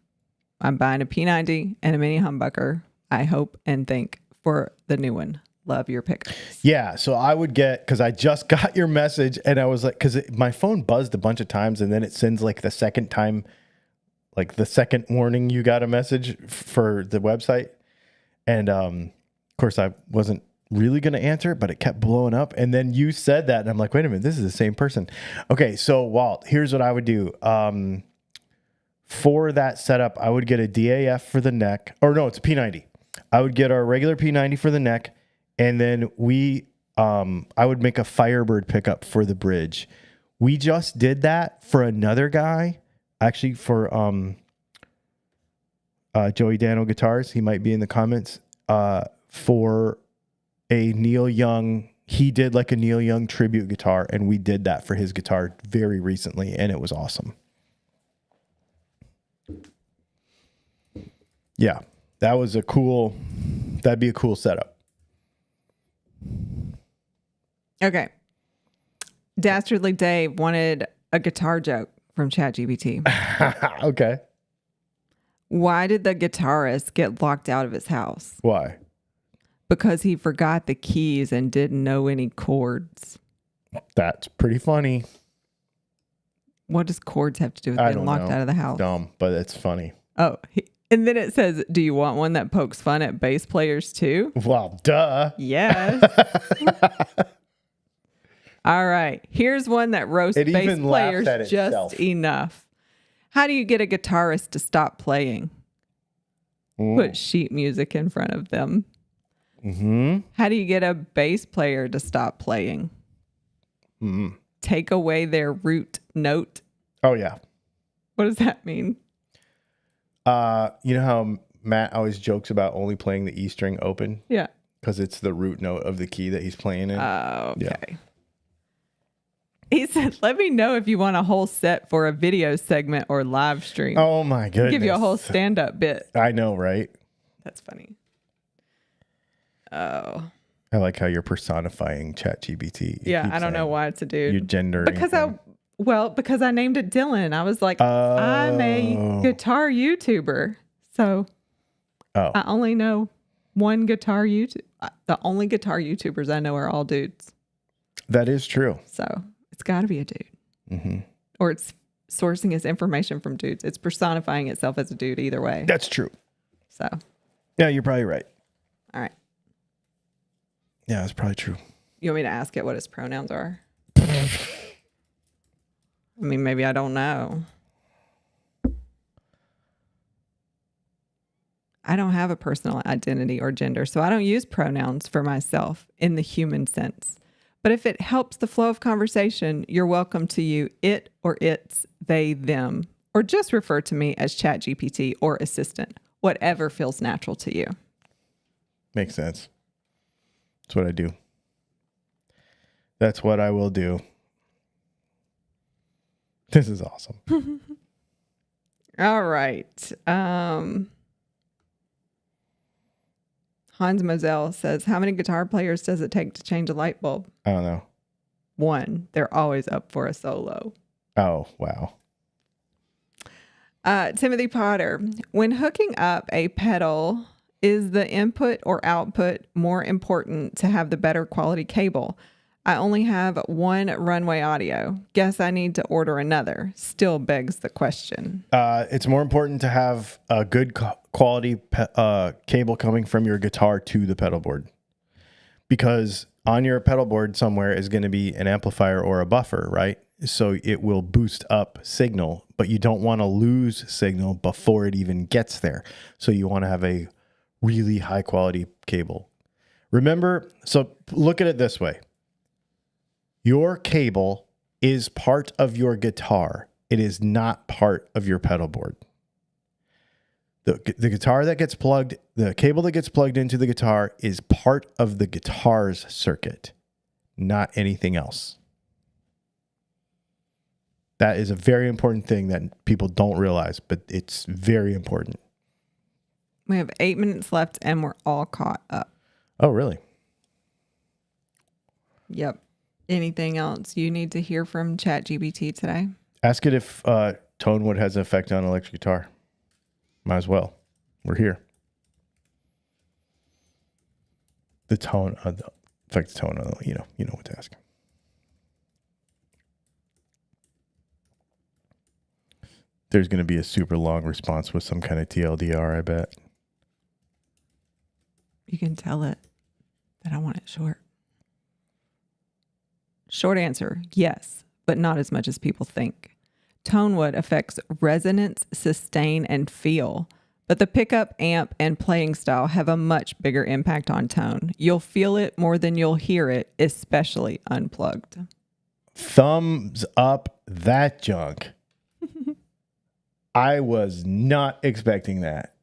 I'm buying a P90 and a mini humbucker. I hope and think for the new one. Love your pickups. Yeah, so I would get, because I just got your message and I was like, because my phone buzzed a bunch of times and then it sends like the second time, like the second warning you got a message for the website. And of course, I wasn't really going to answer it, but it kept blowing up. And then you said that and I'm like, wait a minute, this is the same person. Okay, so Walt, here's what I would do. For that setup, I would get a DAF for the neck. Or no, it's a P90. I would get our regular P90 for the neck. And then I would make a Firebird pickup for the bridge. We just did that for another guy, actually for Joey Dano Guitars. He might be in the comments. For a Neil Young, he did like a Neil Young tribute guitar, and we did that for his guitar very recently, and it was awesome. Yeah, that'd be a cool setup. Okay. Dastardly Dave wanted a guitar joke from ChatGPT. Okay. Why did the guitarist get locked out of his house? Why? Because he forgot the keys and didn't know any chords. That's pretty funny. What does chords have to do with I being don't locked know. out of the house? Dumb, but it's funny. Oh, and then it says, do you want one that pokes fun at bass players too? Well, duh. Yes. All right. Here's one that roasts It bass even laughs players at itself. just enough. How do you get a guitarist to stop playing? Put sheet music in front of them. Mm-hmm. How do you get a bass player to stop playing? Mm-hmm. Take away their root note. Oh, yeah. What does that mean? You know how Matt always jokes about only playing the E string open? Yeah. Because it's the root note of the key that he's playing in. Oh, okay. Yeah. He said, let me know if you want a whole set for a video segment or live stream. Oh, my goodness. Give you a whole stand-up bit. I know, right? That's funny. Oh. I like how you're personifying ChatGPT. Yeah, I don't know why it's a dude. You gender. Because I named it Dylan. I was like, I'm a guitar YouTuber. So I only know one guitar YouTube. The only guitar YouTubers I know are all dudes. That is true. So it's got to be a dude. Mm-hmm. Or it's sourcing its information from dudes. It's personifying itself as a dude either way. That's true. So. Yeah, you're probably right. All right. Yeah, that's probably true. You want me to ask it what its pronouns are? I mean, maybe I don't know. I don't have a personal identity or gender, so I don't use pronouns for myself in the human sense. But if it helps the flow of conversation, you're welcome to use it or its, they, them, or just refer to me as ChatGPT or assistant, whatever feels natural to you. Makes sense. That's what I do. That's what I will do. This is awesome. All right. Hans Moselle says, how many guitar players does it take to change a light bulb? I don't know. 1. They're always up for a solo. Oh, wow. Timothy Potter, when hooking up a pedal, is the input or output more important to have the better quality cable? I only have one runway audio. Guess I need to order another. Still begs the question. It's more important to have a good quality cable coming from your guitar to the pedal board, because on your pedal board somewhere is going to be an amplifier or a buffer, right? So it will boost up signal, but you don't want to lose signal before it even gets there. So you want to have a really high quality cable. Remember, so look at it this way. Your cable is part of your guitar. It is not part of your pedal board. The guitar that gets plugged, the cable that gets plugged into the guitar is part of the guitar's circuit, not anything else. That is a very important thing that people don't realize, but it's very important. We have 8 minutes left and we're all caught up. Oh, really? Yep. Anything else you need to hear from ChatGPT today? Ask it if Tonewood has an effect on electric guitar. Might as well. We're here. The tone, affect the tone, you know what to ask. There's going to be a super long response with some kind of TLDR, I bet. You can tell it that I want it short. Short answer, yes, but not as much as people think. Tonewood affects resonance, sustain, and feel, but the pickup, amp, and playing style have a much bigger impact on tone. You'll feel it more than you'll hear it, especially unplugged. Thumbs up that junk. I was not expecting that.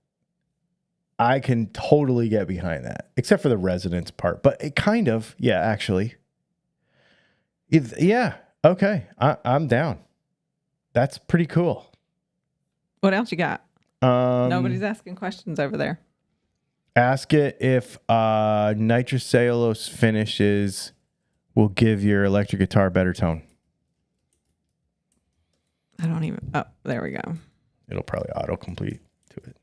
I can totally get behind that, except for the resonance part. But it kind of, yeah, actually. Yeah, okay. I'm down. That's pretty cool. What else you got? Nobody's asking questions over there. Ask it if nitrocellulose finishes will give your electric guitar better tone. I don't even... Oh, there we go. It'll probably autocomplete to it.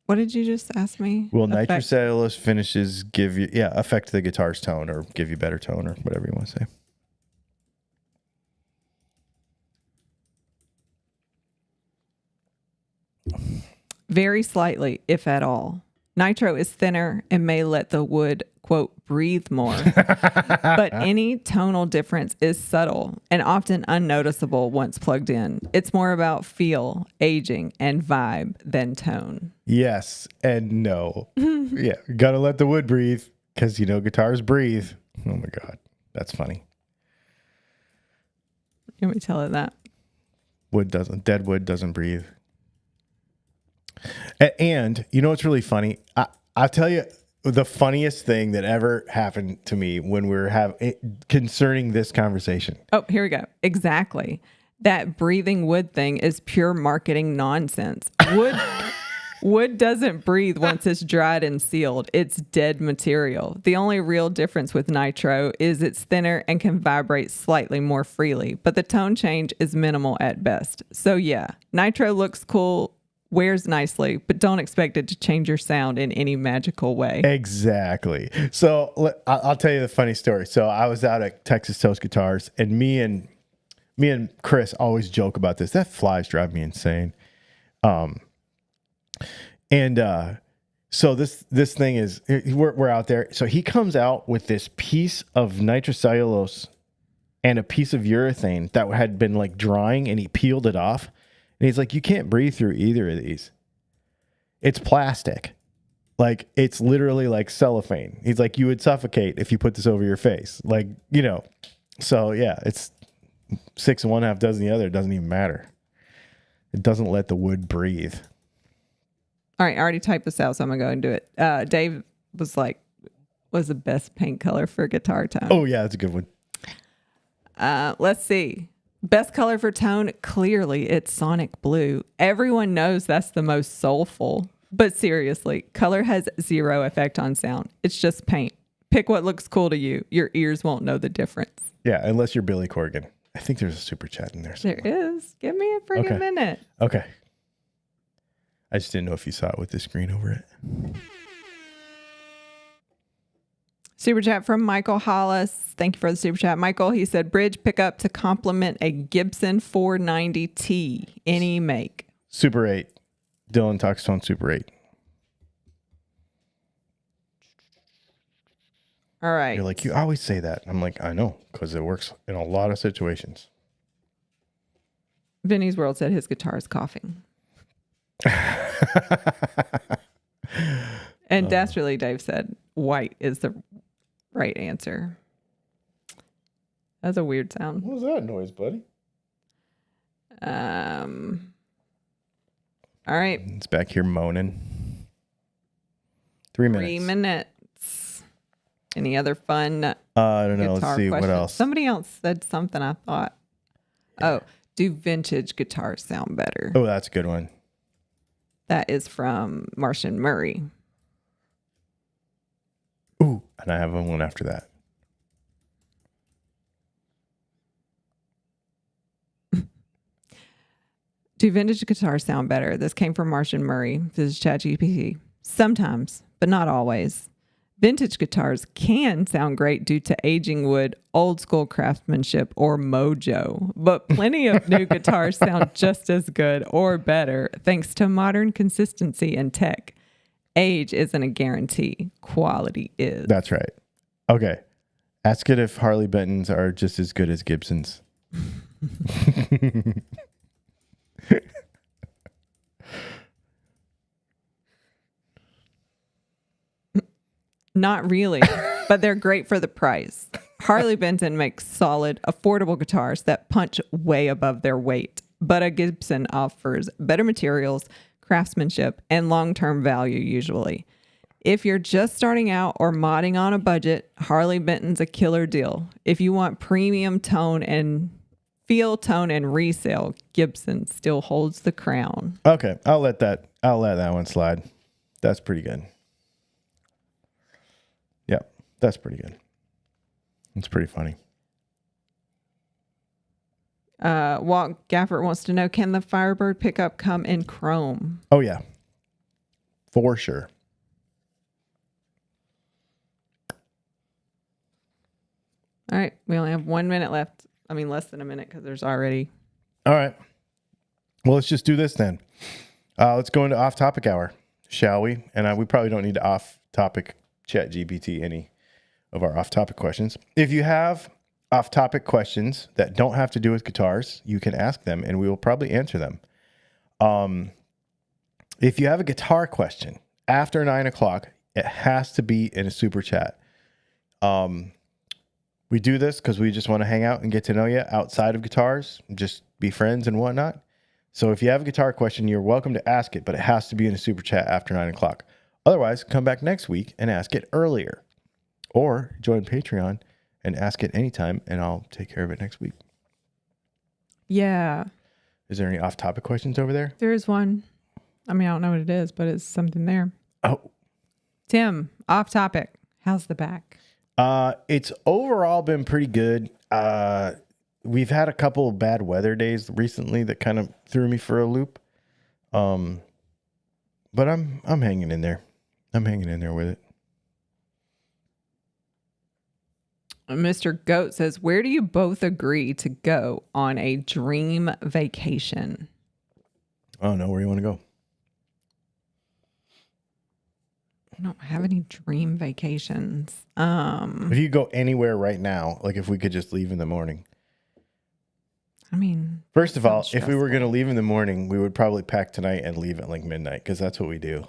What did you just ask me? Will nitrocellulose finishes give you... Yeah, affect the guitar's tone or give you better tone or whatever you want to say. Very slightly, if at all. Nitro is thinner and may let the wood, quote, breathe more. But any tonal difference is subtle and often unnoticeable once plugged in. It's more about feel, aging, and vibe than tone. Yes and no. Yeah, gotta let the wood breathe because, guitars breathe. Oh my God, that's funny. You want me to tell it that? Dead wood doesn't breathe. And you know what's really funny? I'll tell you the funniest thing that ever happened to me when we were concerning this conversation. Oh, here we go. Exactly. That breathing wood thing is pure marketing nonsense. Wood doesn't breathe once it's dried and sealed. It's dead material. The only real difference with nitro is it's thinner and can vibrate slightly more freely, but the tone change is minimal at best. So yeah, nitro looks cool, wears nicely, but don't expect it to change your sound in any magical way. Exactly. So I'll tell you the funny story. So I was out at Texas Toast Guitars, and me and Chris always joke about this. That flies drive me insane. So this thing is, we're out there. So he comes out with this piece of nitrocellulose and a piece of urethane that had been like drying, and he peeled it off. And he's like, you can't breathe through either of these. It's plastic. Like, it's literally like cellophane. He's like, you would suffocate if you put this over your face. Like, So, yeah, it's 6 and 1/2 dozen the other. It doesn't even matter. It doesn't let the wood breathe. All right, I already typed this out, so I'm going to go and do it. Dave was like, was the best paint color for guitar tone? Oh, yeah, that's a good one. Let's see. Best color for tone, clearly it's sonic blue. Everyone knows that's the most soulful. But seriously, color has zero effect on sound. It's just paint. Pick what looks cool to you. Your ears won't know the difference. Yeah, unless you're Billy Corgan. I think there's a super chat in there somewhere. There is. Give me a freaking minute. Okay. I just didn't know if you saw it with the screen over it. Super chat from Michael Hollis. Thank you for the super chat. Michael, he said, bridge pickup to complement a Gibson 490T, any make. Super 8. Dylan talks Tone Super 8. All right. You're like, you always say that. I'm like, I know, because it works in a lot of situations. Vinny's World said his guitar is coughing. And Dastardly Dave said white is the right answer. That's a weird sound. What was that noise, buddy? All right. It's back here moaning. 3 minutes. 3 minutes. Any other fun I don't know. guitar Let's see questions? what else. Somebody else said something I thought. Oh, do vintage guitars sound better? Oh, that's a good one. That is from Martian Murray. Ooh, and I have one after that. Do vintage guitars sound better? This came from Martian Murray. This is ChatGPT. Sometimes, but not always. Vintage guitars can sound great due to aging wood, old school craftsmanship, or mojo. But plenty of new guitars sound just as good or better thanks to modern consistency and tech. Age isn't a guarantee. Quality is. That's right. Okay. Ask it if Harley Bentons are just as good as Gibsons. Not really, but they're great for the price. Harley Benton makes solid, affordable guitars that punch way above their weight, but a Gibson offers better materials, craftsmanship, and long-term value usually. If you're just starting out or modding on a budget, Harley Benton's a killer deal. If you want premium tone and feel, tone, and resale, Gibson still holds the crown. Okay, I'll let that one slide. That's pretty good. Yep, that's pretty good. It's pretty funny. Walt Gafford wants to know, can the Firebird pickup come in chrome? Oh yeah, for sure. All right, we only have 1 minute left. I mean, less than a minute because there's already. All right. Well, let's just do this then. Let's go into off-topic hour, shall we? And we probably don't need to off-topic ChatGPT any of our off-topic questions. If you have off-topic questions that don't have to do with guitars, you can ask them, and we will probably answer them. If you have a guitar question after 9 o'clock, it has to be in a super chat. We do this because we just want to hang out and get to know you outside of guitars, just be friends and whatnot. So if you have a guitar question, you're welcome to ask it, but it has to be in a super chat after 9 o'clock. Otherwise, come back next week and ask it earlier. Or join Patreon and ask it anytime, and I'll take care of it next week. Yeah. Is there any off-topic questions over there? There is one. I mean, I don't know what it is, but it's something there. Oh. Tim, off topic. How's the back? It's overall been pretty good. We've had a couple of bad weather days recently that kind of threw me for a loop. But I'm hanging in there. I'm hanging in there with it. Mr. Goat says, where do you both agree to go on a dream vacation? I don't know where you want to go. I don't have any dream vacations. If you go anywhere right now, like if we could just leave in the morning. I mean, first of all, if we were going to leave in the morning, we would probably pack tonight and leave at like midnight because that's what we do.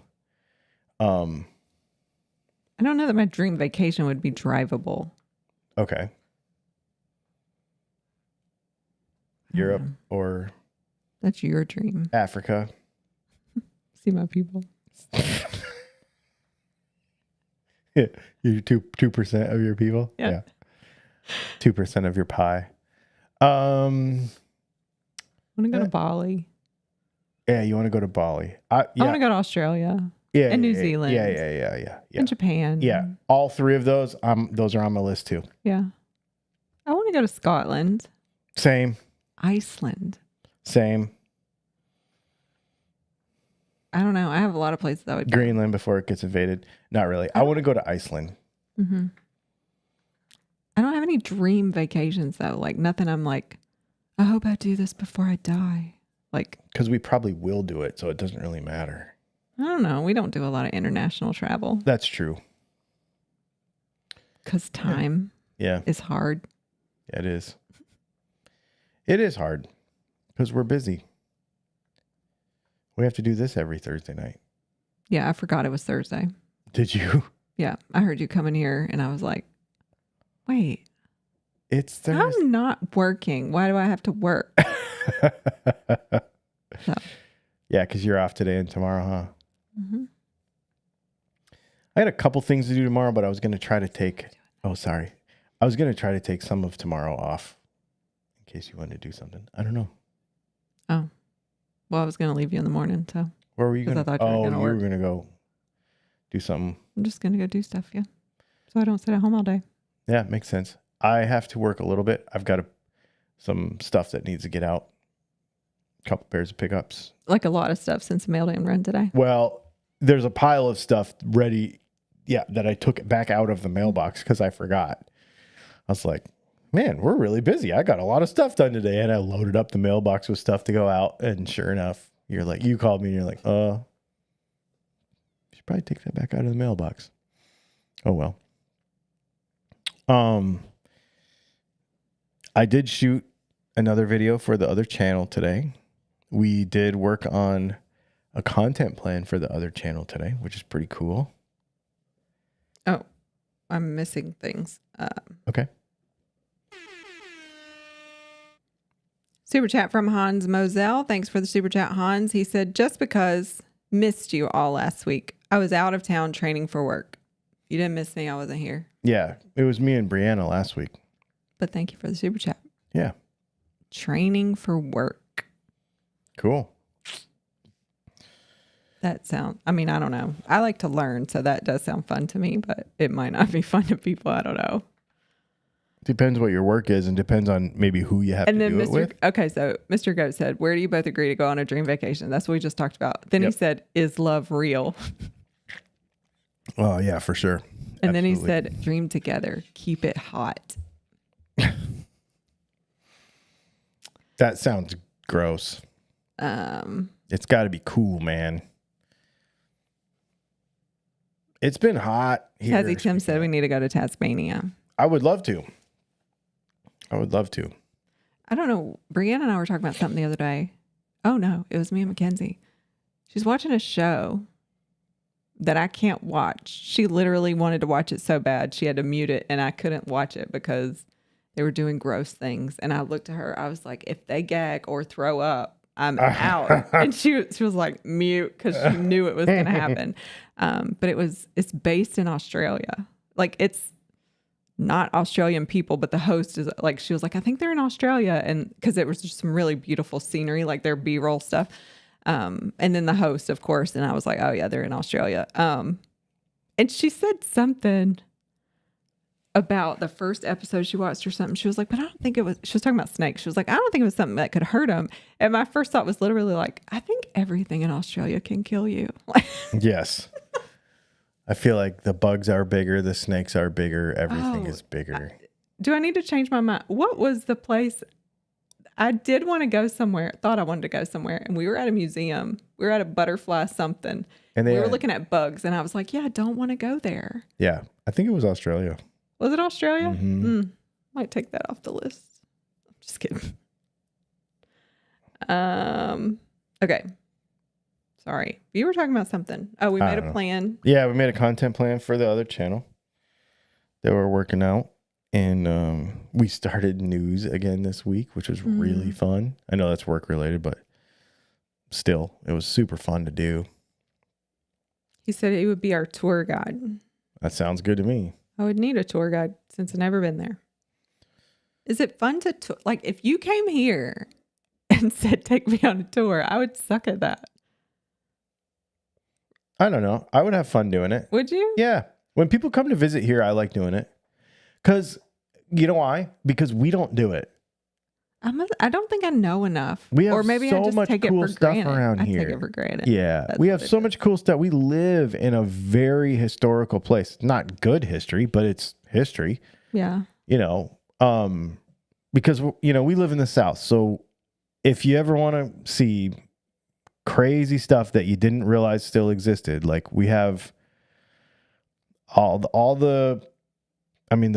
I don't know that my dream vacation would be drivable. Okay. Europe or that's your dream. Africa. See my people. You 2% of your people. Yeah. 2% of your pie. I want to go to Bali. Yeah, you want to go to Bali. I want to go to Australia. Yeah, and New Zealand. Yeah. And Japan. Yeah, all three of those. Those are on my list too. Yeah. I want to go to Scotland. Same. Iceland. Same. I don't know. I have a lot of places I would go. Greenland before it gets invaded. Not really. I want to go to Iceland. Mm-hmm. I don't have any dream vacations though. Like nothing I'm like, I hope I do this before I die. Like, because we probably will do it, so it doesn't really matter. I don't know. We don't do a lot of international travel. That's true. Because time is hard. Yeah, it is. It is hard because we're busy. We have to do this every Thursday night. Yeah, I forgot it was Thursday. Did you? Yeah, I heard you come in here and I was like, wait. It's Thursday. I'm not working. Why do I have to work? So. Yeah, because you're off today and tomorrow, huh? Mm-hmm. I had a couple things to do tomorrow, but I was going to try to take... Oh, sorry. I was going to try to take some of tomorrow off in case you wanted to do something. I don't know. Oh. Well, I was going to leave you in the morning, so... Where were you going to... Oh, you were going to go do something. I'm just going to go do stuff, yeah. So I don't sit at home all day. Yeah, makes sense. I have to work a little bit. I've got some stuff that needs to get out. A couple pairs of pickups. Like a lot of stuff since the mail didn't run today. Well, there's a pile of stuff ready, that I took back out of the mailbox because I forgot. I was like, man, we're really busy. I got a lot of stuff done today. And I loaded up the mailbox with stuff to go out. And sure enough, you called me and you're like, you should probably take that back out of the mailbox. Oh, well. I did shoot another video for the other channel today. We did work on a content plan for the other channel today, which is pretty cool. Oh, I'm missing things. Okay. Super chat from Hans Moselle. Thanks for the super chat, Hans. He said, just because missed you all last week. I was out of town training for work. You didn't miss me. I wasn't here. Yeah, it was me and Brianna last week. But thank you for the super chat. Yeah. Training for work. Cool. I don't know. I like to learn, so that does sound fun to me, but it might not be fun to people. I don't know. Depends what your work is and depends on maybe who you have to do it with. Okay, so Mr. Goat said, where do you both agree to go on a dream vacation? That's what we just talked about. Then he said, is love real? Oh, yeah, for sure. And then he said, dream together. Keep it hot. That sounds gross. It's got to be cool, man. It's been hot here. Tazzy Tim said we need to go to Tasmania. I would love to. I don't know. Brianna and I were talking about something the other day. Oh, no. It was me and Mackenzie. She's watching a show that I can't watch. She literally wanted to watch it so bad. She had to mute it, and I couldn't watch it because they were doing gross things. And I looked at her. I was like, if they gag or throw up, I'm out. And she was like mute because she knew it was going to happen. But it's based in Australia. Like, it's not Australian people, but the host is like, she was like, I think they're in Australia. And because it was just some really beautiful scenery, like their B-roll stuff. And then the host, of course. And I was like, oh yeah, they're in Australia. And she said something about the first episode she watched or something. She was like, but I don't think it was, she was talking about snakes. She was like, I don't think it was something that could hurt them. And my first thought was literally like, I think everything in Australia can kill you. Yes. I feel like the bugs are bigger. The snakes are bigger. Everything is bigger. Do I need to change my mind? What was the place? I did want to go somewhere. Thought I wanted to go somewhere. And we were at a museum. We were at a butterfly something. And we were looking at bugs. And I was like, yeah, I don't want to go there. Yeah. I think it was Australia. Was it Australia? Mm-hmm. Might take that off the list. I'm just kidding. Okay. Sorry. You were talking about something. Oh, we made a plan. Yeah, we made a content plan for the other channel that we're working out. And we started news again this week, which was really fun. I know that's work related, but still, it was super fun to do. He said he would be our tour guide. That sounds good to me. I would need a tour guide since I've never been there. Is it fun to like if you came here and said take me on a tour, I would suck at that. I don't know. I would have fun doing it. Would you? Yeah. When people come to visit here, I like doing it. Because, you know why? Because we don't do it. I don't think I know enough. We have or maybe so I just much take cool it for stuff granted. around here. I take it for granted. Yeah. That's We what have it so is. much cool stuff. We live in a very historical place. Not good history, but it's history. Yeah. You know, because, you know, we live in the South. So if you ever want to see crazy stuff that you didn't realize still existed, like we have the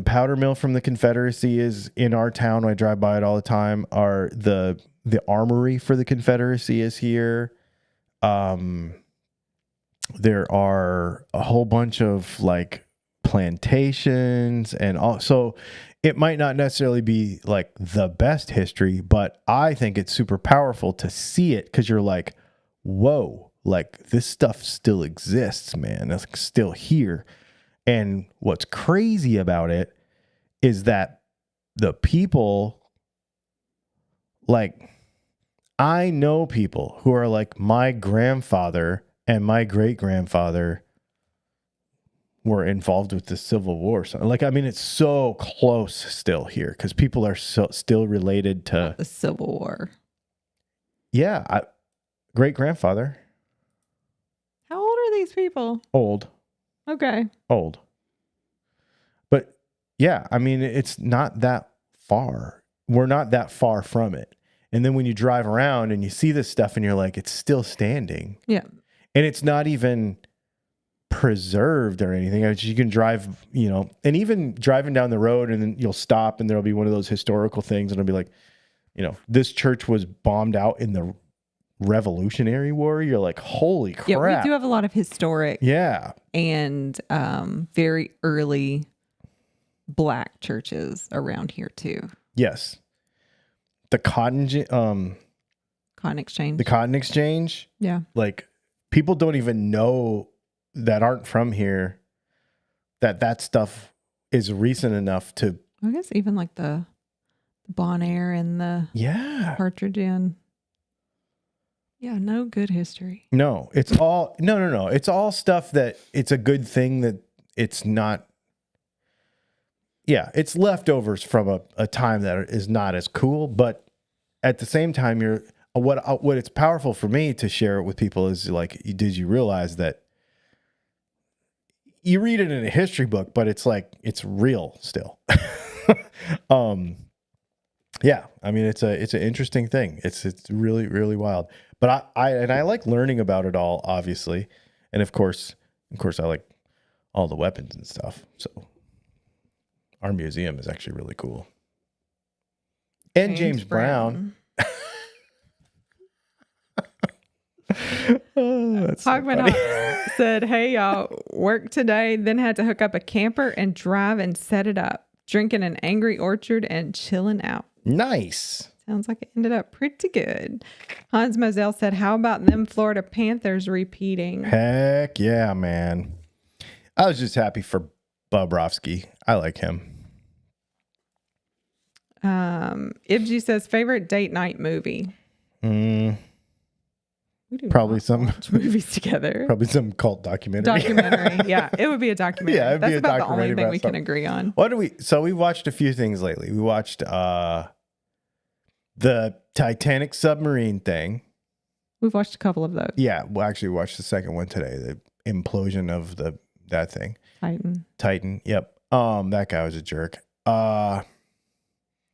powder mill from the Confederacy is in our town. I drive by it all the time. The armory for the Confederacy is here. There are a whole bunch of like plantations and all. So it might not necessarily be like the best history, but I think it's super powerful to see it because you're like, whoa, like this stuff still exists, man. It's still here. And what's crazy about it is that the people, like, I know people who are like my grandfather and my great grandfather were involved with the Civil War. So, like, I mean, it's so close still here because people are still related to The Civil War. Yeah, great grandfather. How old are these people? Old. Okay. Old. But yeah, I mean, it's not that far. We're not that far from it. And then when you drive around and you see this stuff and you're like, it's still standing. Yeah. And it's not even preserved or anything. You can drive, you know, and even driving down the road and then you'll stop and there'll be one of those historical things and it'll be like, you know, this church was bombed out in the Revolutionary War. You're like, holy crap. Yeah, we do have a lot of historic and very early Black churches around here too. Yes. The Cotton Exchange. The Cotton Exchange. Yeah. Like people don't even know that aren't from here that stuff is recent enough to. I guess even like the Bon Air and the Partridge Inn. Yeah, no good history. No, it's all no. It's all stuff that it's a good thing that it's not. Yeah, it's leftovers from a time that is not as cool, but at the same time, what it's powerful for me to share it with people is like, did you realize that you read it in a history book, but it's like it's real still. Yeah, I mean it's an interesting thing. It's really really wild. But I like learning about it all, obviously, and of course I like all the weapons and stuff. So our museum is actually really cool. And James Brown. Oh, that's so Hogman funny. said, "Hey y'all, work today. Then had to hook up a camper and drive and set it up. Drinking an Angry Orchard and chilling out." Nice. Sounds like it ended up pretty good. Hans Moselle said, "How about them Florida Panthers repeating?" Heck yeah, man. I was just happy for Bobrovsky. I like him. Ibji says, "Favorite date night movie?" We do Probably not some watch movies together. Probably some cult documentary. Yeah, it would be a documentary. Yeah, it'd be That's a about the documentary only thing about we can something. agree on. So we watched a few things lately. We watched the Titanic submarine thing. We've watched a couple of those. Yeah, we actually watched the second one today. The implosion of that thing. Titan. Yep. That guy was a jerk.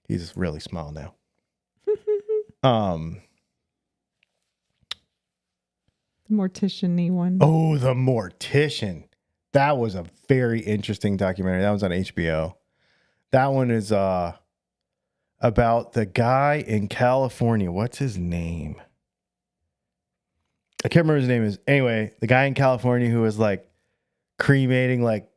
He's really small now. The Mortician-y one. Oh, the Mortician. That was a very interesting documentary. That was on HBO. That one is about the guy in California. What's his name? I can't remember his name is. Anyway, the guy in California who was like cremating like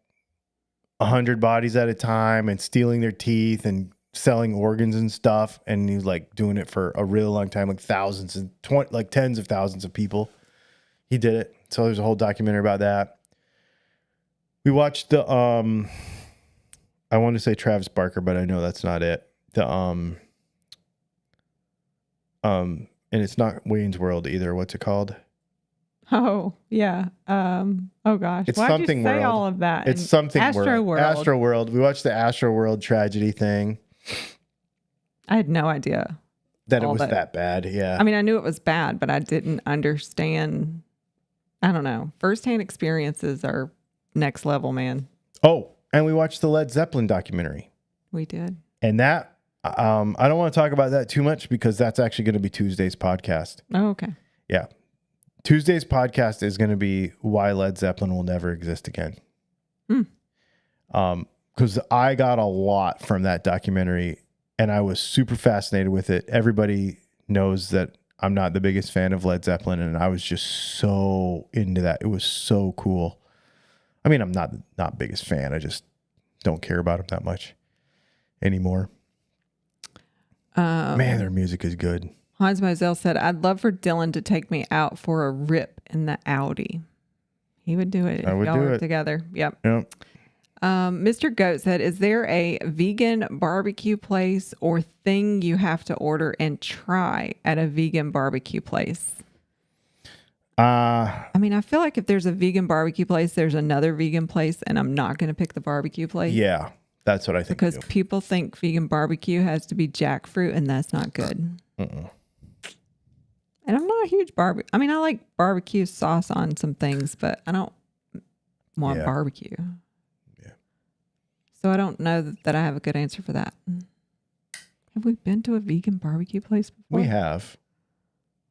100 bodies at a time and stealing their teeth and selling organs and stuff. And he was like doing it for a really long time, like thousands and tens of thousands of people. He did it. So there's a whole documentary about that. We watched the I want to say Travis Barker, but I know that's not it. The and it's not Wayne's World either. What's it called? Oh, yeah. Oh gosh. It's Why'd something you say world. all of that? It's something Astro world. World. Astro World. We watched the Astro World tragedy thing. I had no idea That it all was that bad. Yeah. I mean, I knew it was bad, but I didn't understand. I don't know. Firsthand experiences are next level, man. Oh, and we watched the Led Zeppelin documentary. We did. And that I don't want to talk about that too much because that's actually going to be Tuesday's podcast. Oh, okay. Yeah. Tuesday's podcast is going to be why Led Zeppelin will never exist again. Because I got a lot from that documentary and I was super fascinated with it. Everybody knows that I'm not the biggest fan of Led Zeppelin, and I was just so into that. It was so cool. I mean, I'm not biggest fan. I just don't care about them that much anymore. Man, their music is good. Hans Moselle said, I'd love for Dylan to take me out for a rip in the Audi. He would do it if y'all were together. Yep. Yep. Mr. Goat said, is there a vegan barbecue place or thing you have to order and try at a vegan barbecue place? I mean, I feel like if there's a vegan barbecue place, there's another vegan place, and I'm not going to pick the barbecue place. Yeah, that's what I think. Because people think vegan barbecue has to be jackfruit, and that's not good. And I'm not a huge barbecue. I mean, I like barbecue sauce on some things, but I don't want barbecue. So I don't know that I have a good answer for that. Have we been to a vegan barbecue place before? We have.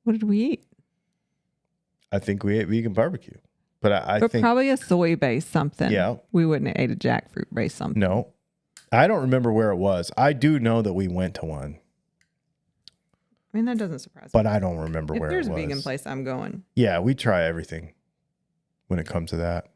What did we eat? I think we ate vegan barbecue. But I think probably a soy-based something. Yeah. We wouldn't have ate a jackfruit-based something. No. I don't remember where it was. I do know that we went to one. I mean, that doesn't surprise me. But I don't remember where it was. If there's a vegan place, I'm going. Yeah, we try everything when it comes to that.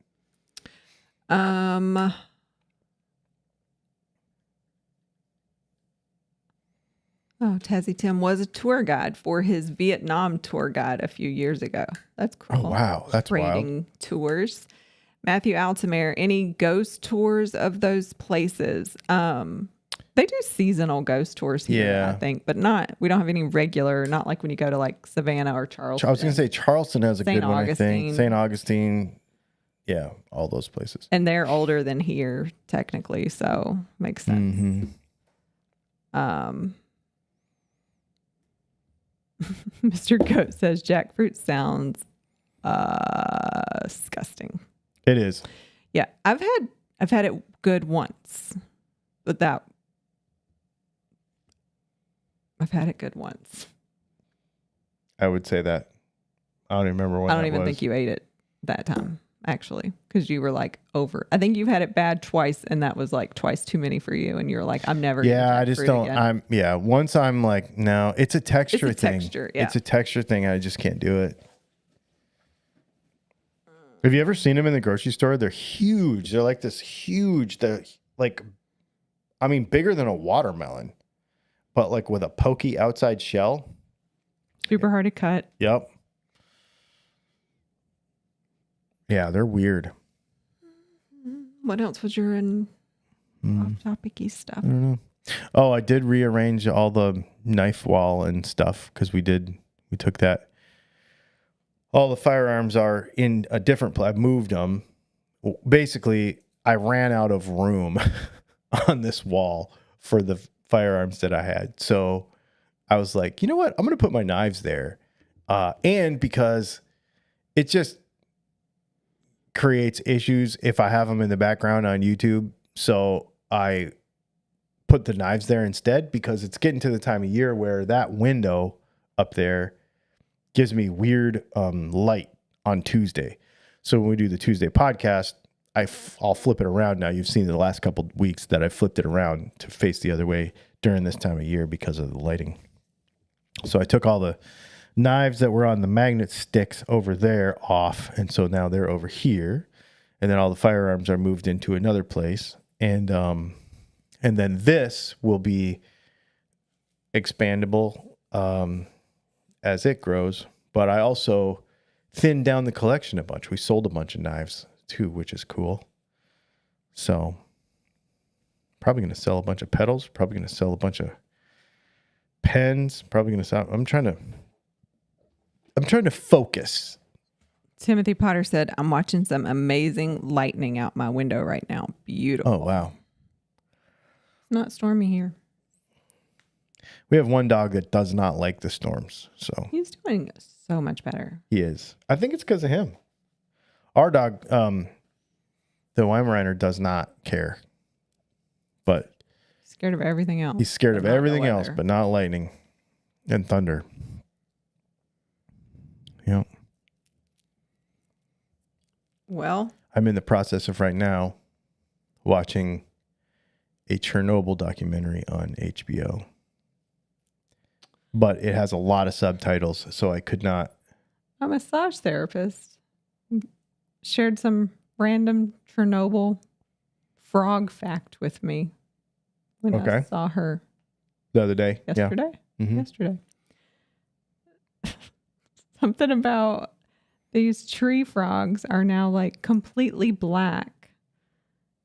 Oh, Tazzy Tim was a tour guide for his Vietnam tour guide a few years ago. That's cool. Oh, wow. That's Trading wild. tours. Matthew Altamere, any ghost tours of those places? They do seasonal ghost tours here, I think, but we don't have any regular, not like when you go to like Savannah or Charleston. I was going to say Charleston has a good one, I think. Augustine. St. Augustine. Yeah, all those places. And they're older than here, technically, so makes sense. Mr. Goat says jackfruit sounds disgusting. It is. Yeah, I've had it good once, but I've had it good once. I would say that. I don't even remember when. I don't even think you ate it that time, actually, because you were like over. I think you've had it bad twice, and that was like twice too many for you. And you're like, I'm never. Yeah, I just don't. Again. Once I'm like, no, it's a texture thing. Yeah. It's a texture thing. I just can't do it. Have you ever seen them in the grocery store? They're huge. They're like this huge. They're like, I mean, bigger than a watermelon, but like with a pokey outside shell. Super hard to cut. Yep. Yeah, they're weird. What else was your off-topic-y stuff? I don't know. Oh, I did rearrange all the knife wall and stuff because we took that. All the firearms are in a different place. I moved them. Basically, I ran out of room on this wall for the firearms that I had. So I was like, you know what? I'm going to put my knives there. And because it just creates issues if I have them in the background on YouTube. So I put the knives there instead because it's getting to the time of year where that window up there gives me weird light on Tuesday. So when we do the Tuesday podcast, I'll flip it around now. You've seen the last couple of weeks that I flipped it around to face the other way during this time of year because of the lighting. So I took all the knives that were on the magnet sticks over there off. And so now they're over here. And then all the firearms are moved into another place. And then this will be expandable as it grows. But I also thinned down the collection a bunch. We sold a bunch of knives too, which is cool. So probably going to sell a bunch of pedals, probably going to sell a bunch of pens, probably going to sell. I'm trying to focus. Timothy Potter said, I'm watching some amazing lightning out my window right now. Beautiful. Oh, wow. It's not stormy here. We have one dog that does not like the storms. So He's doing so much better. he is. I think it's because of him. Our dog, the Weimaraner, does not care. But Scared of everything else. he's scared but of not the everything else, weather. but not lightning and thunder. Yep. Well, I'm in the process of right now watching a Chernobyl documentary on HBO. But it has a lot of subtitles, so I could not. a massage therapist shared some random Chernobyl frog fact with me when I Okay. saw her The other day. yesterday. Yeah. Mhm. Yesterday. Something about these tree frogs are now like completely black.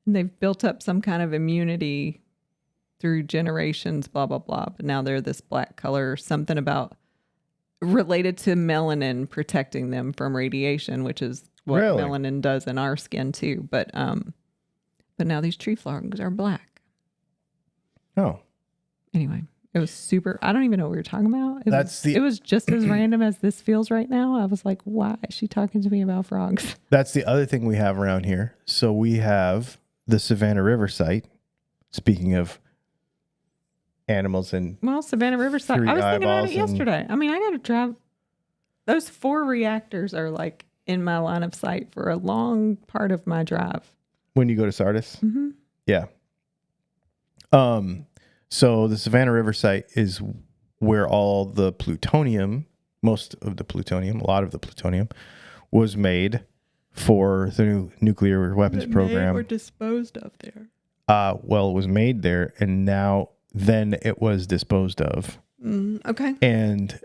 And they've built up some kind of immunity through generations, blah, blah, blah. But now they're this black color, something about related to melanin protecting them from radiation, which is what Really? melanin does in our skin too. But now these tree frogs are black. Oh. Anyway, it was super. I don't even know what we were talking about. That's the- It was just as random as this feels right now. I was like, why is she talking to me about frogs? That's the other thing we have around here. So we have the Savannah River site. Speaking of animals and Well, Savannah Riverside. Three I was thinking about it eyeballs and- yesterday. I mean, I got to drive. Those 4 reactors are like in my line of sight for a long part of my drive. when you go to Sardis. Mm-hmm. Yeah. So the Savannah River site is where all the plutonium, most of the plutonium, a lot of the plutonium, was made for the new nuclear weapons program. Or disposed of there. Well, it was made there, and then it was disposed of, Okay. and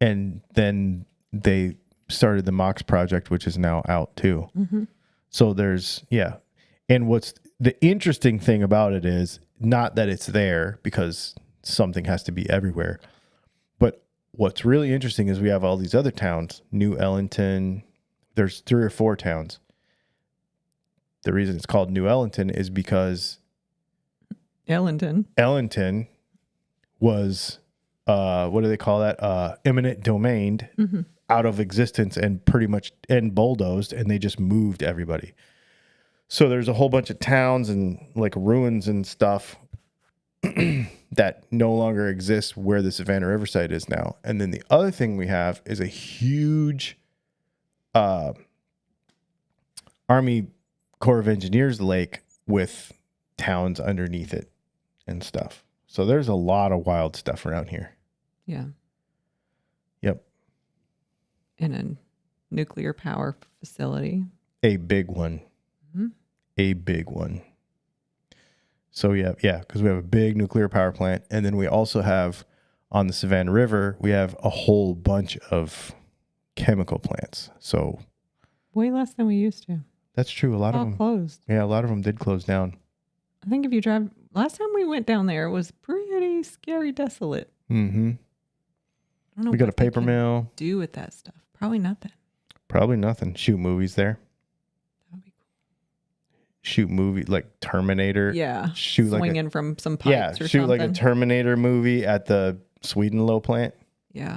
then they started the MOX project, which is now out too. Mm-hmm. So and what's the interesting thing about it is not that it's there because something has to be everywhere, but what's really interesting is we have all these other towns, New Ellington. There's 3 or 4 towns. The reason it's called New Ellington is because Ellington was, what do they call that? Eminent domained out of existence and pretty much bulldozed, and they just moved everybody. So there's a whole bunch of towns and like ruins and stuff that no longer exist where the Savannah River site is now. And then the other thing we have is a huge Army Corps of Engineers lake with towns underneath it and stuff. So there's a lot of wild stuff around here. Yeah. Yep. In a nuclear power facility. A big one. Mm-hmm. A big one. So because we have a big nuclear power plant, and then we also have on the Savannah River, we have a whole bunch of chemical plants. So Way less than we used to. that's true. A lot of All them. closed. Yeah, a lot of them did close down. I think if you drive, last time we went down there, it was pretty scary, desolate. Mm-hmm. I don't know We got a what they paper can mill. do with that stuff. Probably nothing. Probably nothing. Shoot movies there. That would be Shoot movie like Terminator. cool. Yeah. Shoot like Swinging from some pipes or shoot something. like a Terminator movie at the Swedenlow plant. Yeah.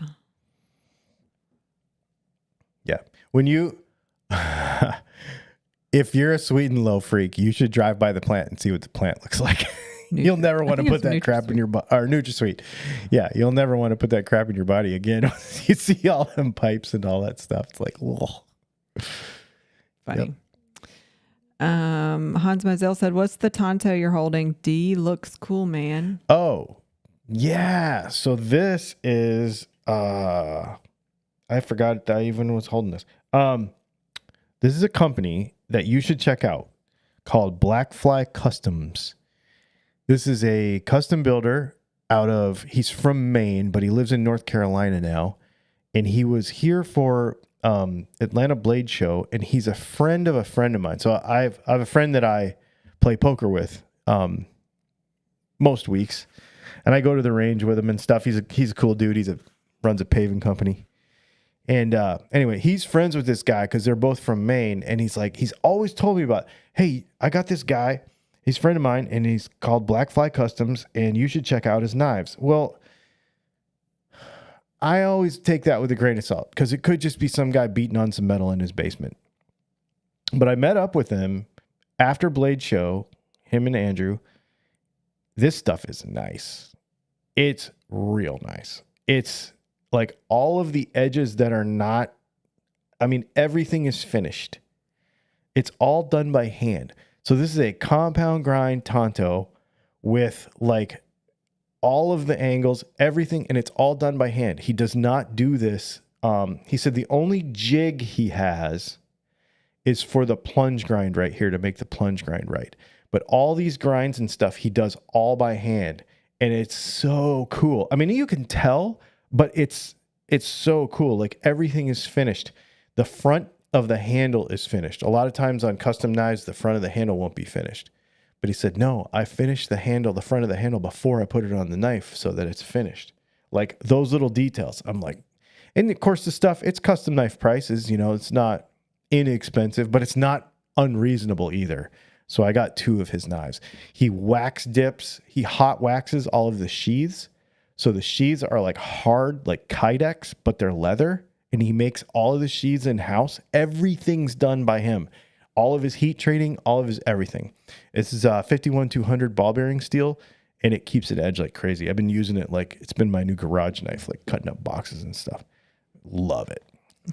Yeah. When you, if you're a Swedenlow freak, you should drive by the plant and see what the plant looks like. You'll never want to think put it's that crap in NutraSweet. your body. Or NutraSweet. Yeah. You'll never want to put that crap in your body again. You see all them pipes and all that stuff. It's like, whoa. Funny. Hans Mazel said, "What's the Tonto you're holding? D looks cool, man." Oh, yeah. So this is, I forgot that I even was holding this. This is a company that you should check out called Blackfly Customs. This is a custom builder he's from Maine, but he lives in North Carolina now. And he was here for Atlanta Blade Show, and he's a friend of mine. So I have a friend that I play poker with most weeks, and I go to the range with him and stuff. He's a cool dude. Runs a paving company. And anyway, he's friends with this guy because they're both from Maine. And he's always told me about, hey, I got this guy. He's a friend of mine, and he's called Blackfly Customs, and you should check out his knives. Well, I always take that with a grain of salt because it could just be some guy beating on some metal in his basement. But I met up with him after Blade Show, him and Andrew. This stuff is nice. It's real nice. It's like all of the edges that are not, everything is finished. It's all done by hand. So this is a compound grind Tonto with like all of the angles, everything, and it's all done by hand. He does not do this. He said the only jig he has is for the plunge grind right here to make the plunge grind right. But all these grinds and stuff, he does all by hand. And it's so cool. You can tell, but it's so cool. Like everything is finished. The front of the handle is finished. A lot of times on custom knives, the front of the handle won't be finished. But he said, no, I finished the front of the handle before I put it on the knife so that it's finished. Like those little details. I'm like, and of course the stuff, it's custom knife prices, it's not inexpensive, but it's not unreasonable either. So I got 2 of his knives. He he hot waxes all of the sheaths. So the sheaths are like hard, like Kydex, but they're leather. And he makes all of the sheaths in-house. Everything's done by him. All of his heat treating, all of his everything. This is 51200 ball bearing steel, and it keeps it edge like crazy. I've been using it like it's been my new garage knife, like cutting up boxes and stuff. Love it.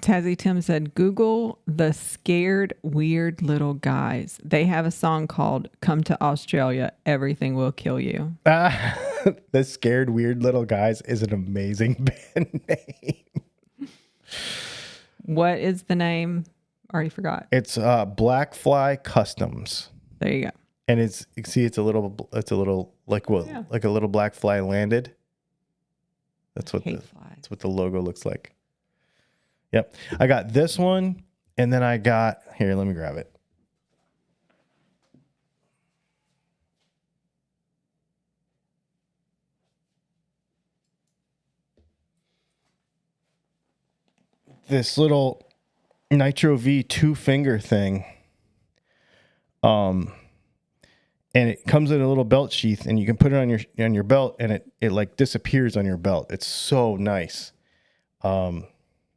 Tazzy Tim said, Google the Scared Weird Little Guys. They have a song called Come to Australia, Everything Will Kill You. The Scared Weird Little Guys is an amazing band name. What is the name? Already forgot. It's Blackfly Customs. There you go. And it's a little like what? Yeah. Like a little black fly landed. That's what the logo looks like. Yep. I got this one, and then I got here, let me grab it. This little Nitro V 2-finger thing. And it comes in a little belt sheath, and you can put it on your belt, and it like disappears on your belt. It's so nice.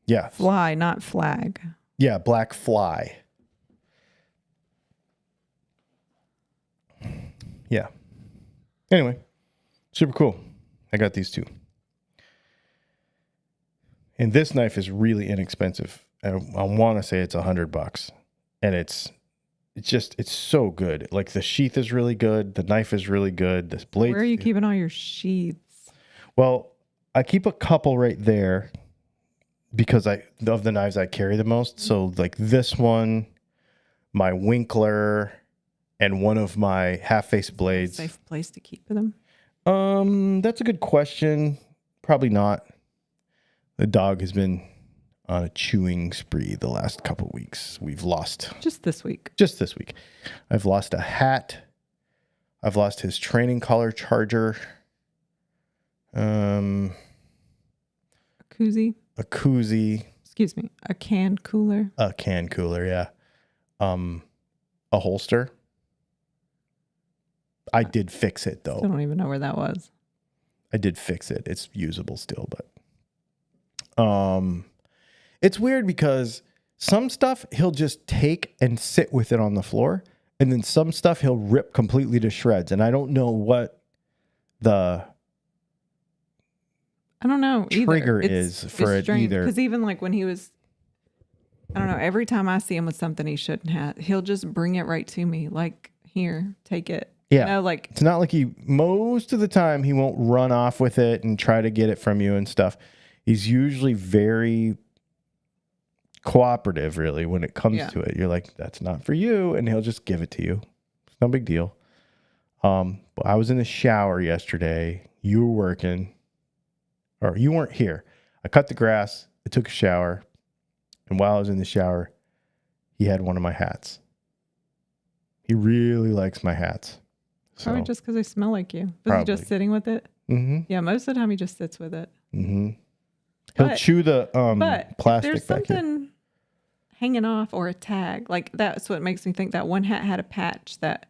Yeah. Fly, not flag. Yeah, black fly. Yeah. Anyway, super cool. I got these 2. And this knife is really inexpensive. I want to say it's $100, and it's so good. Like the sheath is really good. The knife is really good. This blade. Where are you keeping all your sheaths? Well, I keep a couple right there because of the knives I carry the most. So like this one, my Winkler, and one of my half-face blades. Safe place to keep them? That's a good question. Probably not. The dog has been on a chewing spree the last couple weeks. We've lost. Just this week. I've lost a hat. I've lost his training collar charger. A koozie. Excuse me. A can cooler. Yeah. A holster. I did fix it though. I don't even know where that was. I did fix it. It's usable still, but it's weird because some stuff he'll just take and sit with it on the floor, and then some stuff he'll rip completely to shreds. And I don't know what the trigger is for it either. Because even like when he was, I don't know, every time I see him with something he shouldn't have, he'll just bring it right to me. Like, here, take it. Yeah. Like it's not like most of the time he won't run off with it and try to get it from you and stuff. He's usually very cooperative, really, when it comes to it. You're like, that's not for you. And he'll just give it to you. It's no big deal. I was in the shower yesterday. You were working, or you weren't here. I cut the grass. I took a shower. And while I was in the shower, he had one of my hats. He really likes my hats. Probably just because they smell like you. Was Probably. he just sitting with it? Mm-hmm. Yeah, most of the time he just sits with it. Mm-hmm. He'll chew the plastic. There's something hanging off or a tag. Like that's what makes me think that one hat had a patch that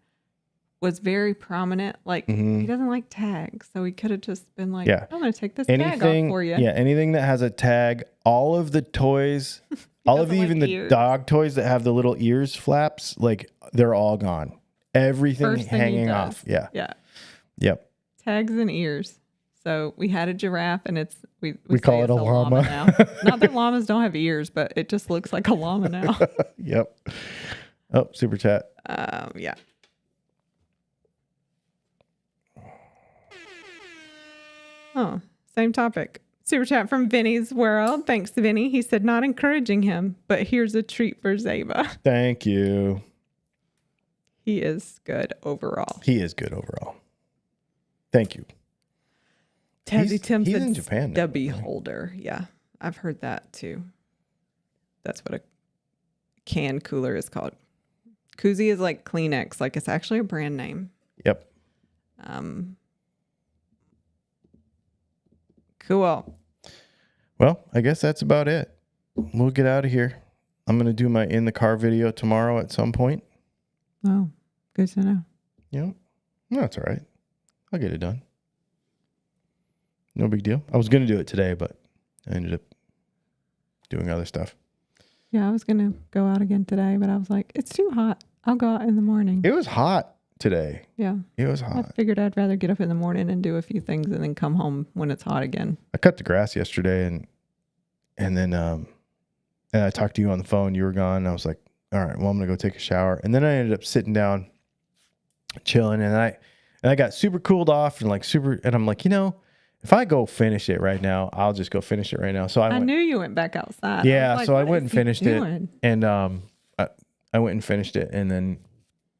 was very prominent. Like he doesn't like tags, so he could have just been like, "I'm going to take this tag off for you." Yeah, anything that has a tag. All of the toys, all of even the dog toys that have the little ears flaps, like they're all gone. Everything hanging off. Yeah. Yeah. Yep. Tags and ears. So we had a giraffe, and we call it a llama now. Not that llamas don't have ears, but it just looks like a llama now. Yep. Oh, super chat. Yeah. Oh, same topic. Super chat from Vinny's World. Thanks, Vinny. He said, not encouraging him, but here's a treat for Zaba. Thank you. He is good overall. He is good overall. Thank you. Tazzy Tim he's said in Japan now, stubby holder. Yeah, I've heard that too. That's what a can cooler is called. Koozie is like Kleenex. Like it's actually a brand name. Yep. Cool. Well, I guess that's about it. We'll get out of here. I'm going to do my in the car video tomorrow at some point. Oh, good to know. Yep. No, that's all right. I'll get it done. No big deal. I was going to do it today, but I ended up doing other stuff. Yeah, I was going to go out again today, but I was like, it's too hot. I'll go out in the morning. It was hot today. Yeah. It was I hot. figured I'd rather get up in the morning and do a few things and then come home when it's hot again. I cut the grass yesterday and then and I talked to you on the phone. You were gone. And I was like, all right, well, I'm going to go take a shower. And then I ended up sitting down, chilling, and I got super cooled off and I'm like, if I go finish it right now, I'll just go finish it right now. So I knew you went back outside. Yeah, so I went and finished it. And I went and finished it and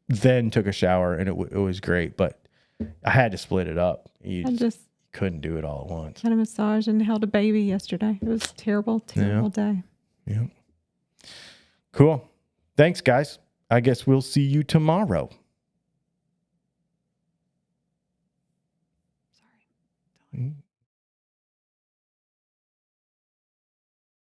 then took a shower, and it was great, but I had to split it up. You just couldn't do it all at once. Had a massage and held a baby yesterday. It was a terrible day. Yeah. Cool. Thanks, guys. I guess we'll see you tomorrow. Sorry.